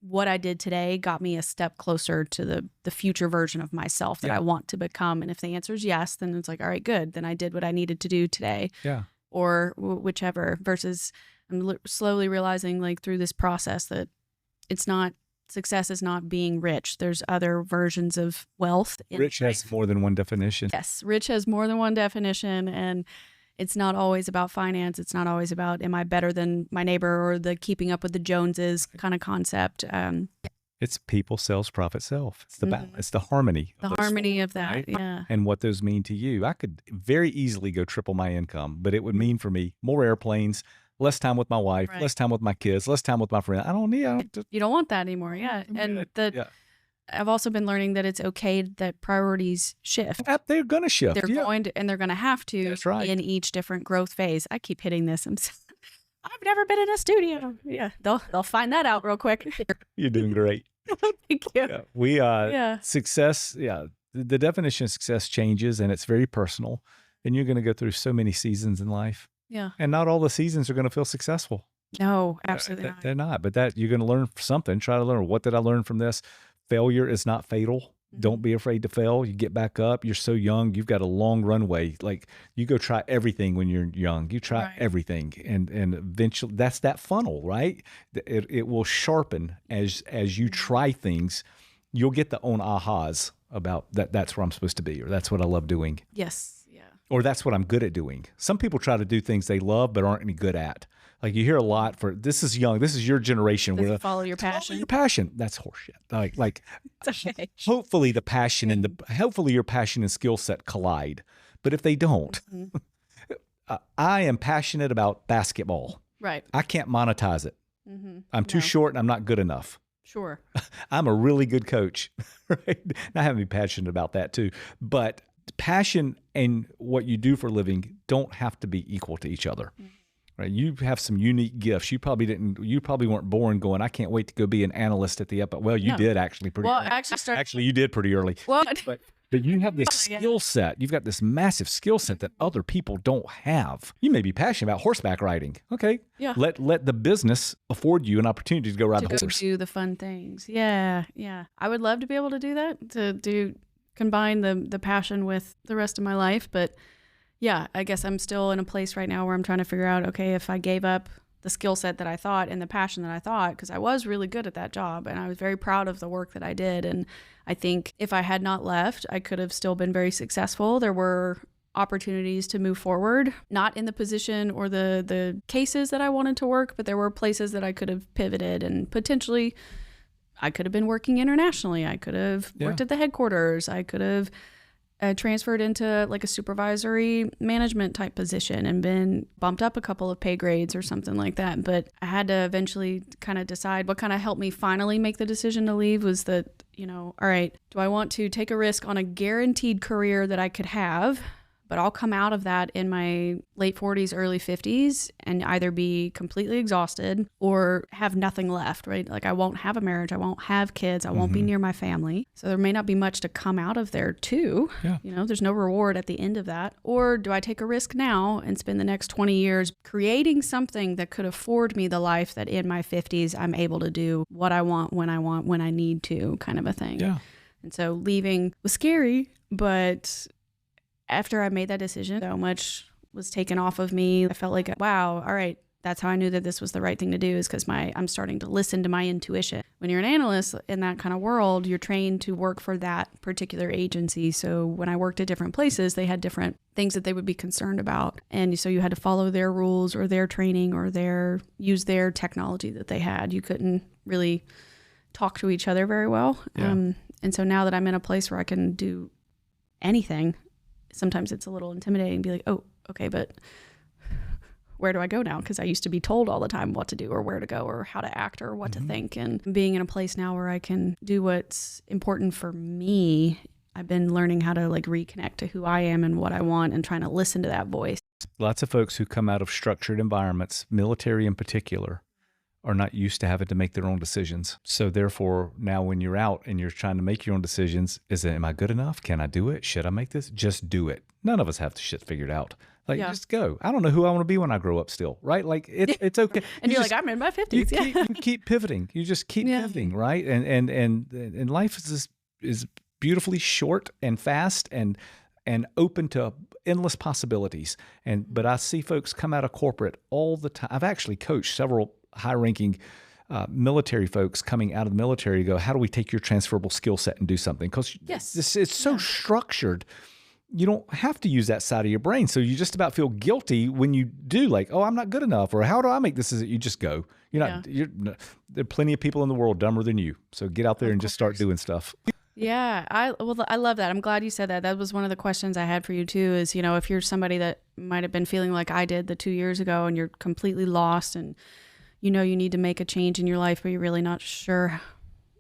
what I did today got me a step closer to the future version of myself that I want to become? And if the answer is yes, then it's like, all right, good. Then I did what I needed to do today. Yeah. Or whichever. Versus I'm slowly realizing like through this process that success is not being rich. There's other versions of wealth. Rich has more than one definition. Yes. Rich has more than one definition. And it's not always about finance. It's not always about, am I better than my neighbor, or the keeping up with the Joneses kind of concept. It's people, selves, profit, self. It's the balance. It's the harmony. The harmony of that, right? Yeah. And what those mean to you. I could very easily go triple my income, but it would mean for me more airplanes, less time with my wife, less time with my kids, less time with my friends. You don't want that anymore, yeah. And I've also been learning that it's okay that priorities shift. They're going to shift. They're going to, and they're going to have to. That's right. In each different growth phase. I keep hitting this. I've never been in a studio. Yeah, they'll find that out real quick. You're doing great. Thank you. Success. Yeah, the definition of success changes, and it's very personal. And you're going to go through so many seasons in life. Yeah. And not all the seasons are going to feel successful. No, absolutely not. They're not. But you're going to learn something. Try to learn. What did I learn from this? Failure is not fatal. Don't be afraid to fail. You get back up. You're so young. You've got a long runway. Like, you go try everything when you're young. You try everything, and eventually that's that funnel, right? It will sharpen as you try things. You'll get the own ahas about that. That's where I'm supposed to be, or that's what I love doing. Yes. Yeah. Or that's what I'm good at doing. Some people try to do things they love but aren't any good at. Like, you hear a lot for, this is young, this is your generation. Where follow your passion. Follow your passion. That's horseshit. Like it's okay. Hopefully the passion and hopefully your passion and skill set collide. But if they don't, I am passionate about basketball. Right. I can't monetize it. I'm too short and I'm not good enough. Sure. I'm a really good coach. Right? And I have to be passionate about that too. But passion and what you do for a living don't have to be equal to each other. Right? You have some unique gifts. You probably weren't born going, I can't wait to go be an analyst at the Epic. Well, you did actually pretty early. Actually, you did pretty early. Well, but you have this skill set. You've got this massive skill set that other people don't have. You may be passionate about horseback riding. Okay. Yeah. Let the business afford you an opportunity to go ride the horse. To do the fun things. Yeah. Yeah. I would love to be able to do that, to combine the passion with the rest of my life. But yeah, I guess I'm still in a place right now where I'm trying to figure out, okay, if I gave up the skill set that I thought and the passion that I thought, because I was really good at that job and I was very proud of the work that I did. And I think if I had not left, I could have still been very successful. There were opportunities to move forward, not in the position or the cases that I wanted to work, but there were places that I could have pivoted, and potentially I could have been working internationally. I could have worked at the headquarters. I could have transferred into like a supervisory management type position and been bumped up a couple of pay grades or something like that. But I had to eventually kind of decide. What kind of helped me finally make the decision to leave was that, all right, do I want to take a risk on a guaranteed career that I could have, but I'll come out of that in my late 40s, early 50s and either be completely exhausted or have nothing left, right? Like, I won't have a marriage. I won't have kids. I won't be near my family. So there may not be much to come out of there too. Yeah. There's no reward at the end of that. Or do I take a risk now and spend the next 20 years creating something that could afford me the life that in my 50s I'm able to do what I want, when I need to, kind of a thing. Yeah. And so leaving was scary, but after I made that decision, so much was taken off of me. I felt like, wow, all right, that's how I knew that this was the right thing to do, is because I'm starting to listen to my intuition. When you're an analyst in that kind of world, you're trained to work for that particular agency. So when I worked at different places, they had different things that they would be concerned about. And so you had to follow their rules or their training or use their technology that they had. You couldn't really talk to each other very well. Yeah. And so now that I'm in a place where I can do anything, sometimes it's a little intimidating to be like, oh, okay, but where do I go now? Because I used to be told all the time what to do or where to go or how to act or what to think. And being in a place now where I can do what's important for me, I've been learning how to like reconnect to who I am and what I want and trying to listen to that voice. Lots of folks who come out of structured environments, military in particular, are not used to having to make their own decisions. So therefore, now when you're out and you're trying to make your own decisions, am I good enough? Can I do it? Should I make this? Just do it. None of us have the shit figured out. Like, just go. I don't know who I want to be when I grow up still, right? Like, it's okay. And you're like, I'm in my 50s. You keep pivoting. You just keep pivoting, right? And life is beautifully short and fast and open to endless possibilities. But I see folks come out of corporate all the time. I've actually coached several high-ranking military folks coming out of the military to go, how do we take your transferable skill set and do something? Because it's so structured. You don't have to use that side of your brain. So you just about feel guilty when you do, like, oh, I'm not good enough, or how do I make this? You just go. There are plenty of people in the world dumber than you. So get out there and just start doing stuff. Yeah, I love that. I'm glad you said that. That was one of the questions I had for you too, is, if you're somebody that might have been feeling like I did the 2 years ago and you're completely lost and you need to make a change in your life, but you're really not sure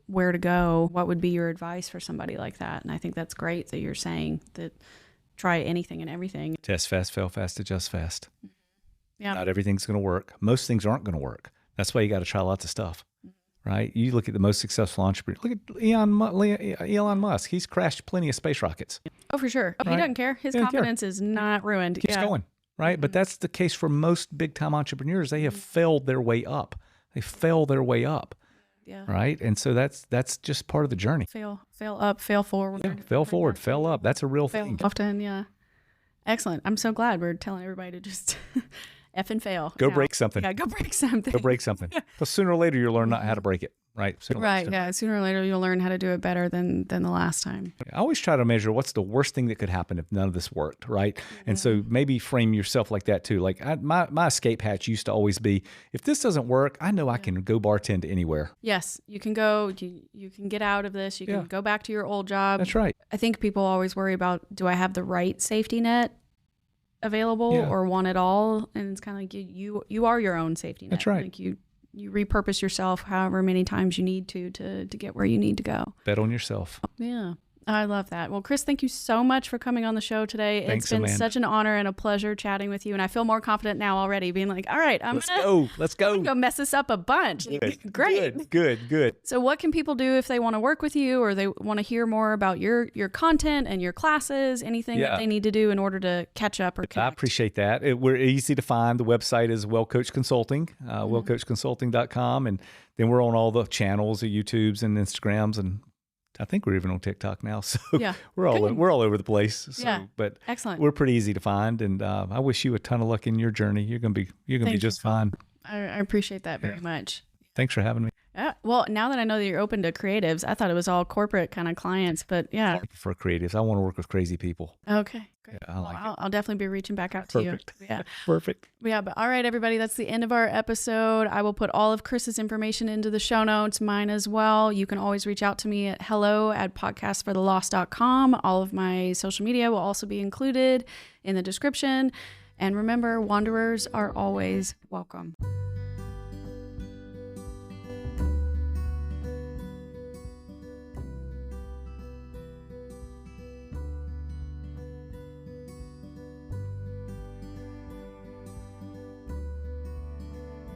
where to go, what would be your advice for somebody like that? And I think that's great that you're saying that try anything and everything. Test fast, fail fast, adjust fast. Yeah. Not everything's going to work. Most things aren't going to work. That's why you got to try lots of stuff, right? You look at the most successful entrepreneur. Look at Elon Musk. He's crashed plenty of space rockets. Oh, for sure. Oh, right? He doesn't care. His confidence is not ruined. Keeps going. Right. But that's the case for most big time entrepreneurs. They have failed their way up. They fail their way up. Yeah. Right. And so that's just part of the journey. Fail up, fail forward. Yeah, fail forward, fail up. That's a real fail thing. Often, yeah. Excellent. I'm so glad we're telling everybody to just F and fail. Go break something. Yeah, go break something. Go break something. Because sooner or later you'll learn not how to break it. Right. Right. Yeah. Sooner or later you'll learn how to do it better than the last time. I always try to measure what's the worst thing that could happen if none of this worked. Right. And so maybe frame yourself like that too. Like my escape hatch used to always be, if this doesn't work, I know I can go bartend anywhere. Yes. You can go, you can get out of this. You can go back to your old job. That's right. I think people always worry about, do I have the right safety net available or one at all? And it's kind of like you are your own safety net. That's right. Like you repurpose yourself however many times you need to get where you need to go. Bet on yourself. Yeah. I love that. Well, Chris, thank you so much for coming on the show today. Thanks, it's been Amanda. such an honor and a pleasure chatting with you. And I feel more confident now already, being like, all right, Let's go. I'm gonna go mess this up a bunch. Great. Good. So what can people do if they want to work with you or they want to hear more about your content and your classes, anything that they need to do in order to catch up or connect? I appreciate that. We're easy to find. The website is Well Coach Consulting, wellcoachconsulting.com. And then we're on all the channels, the YouTubes and Instagrams, and I think we're even on TikTok now. So we're all over the place. So, but excellent. We're pretty easy to find. And I wish you a ton of luck in your journey. You're gonna be just fine. I appreciate that very much. Thanks for having me. Yeah. Well, now that I know that you're open to creatives, I thought it was all corporate kind of clients, but yeah. I prefer creatives. I want to work with crazy people. Okay. Great. Yeah, I'll definitely be reaching back out to you. Yeah. Perfect. Yeah. But all right, everybody, that's the end of our episode. I will put all of Chris's information into the show notes, mine as well. You can always reach out to me at hello@podcastforthelost.com. All of my social media will also be included in the description. And remember, wanderers are always welcome.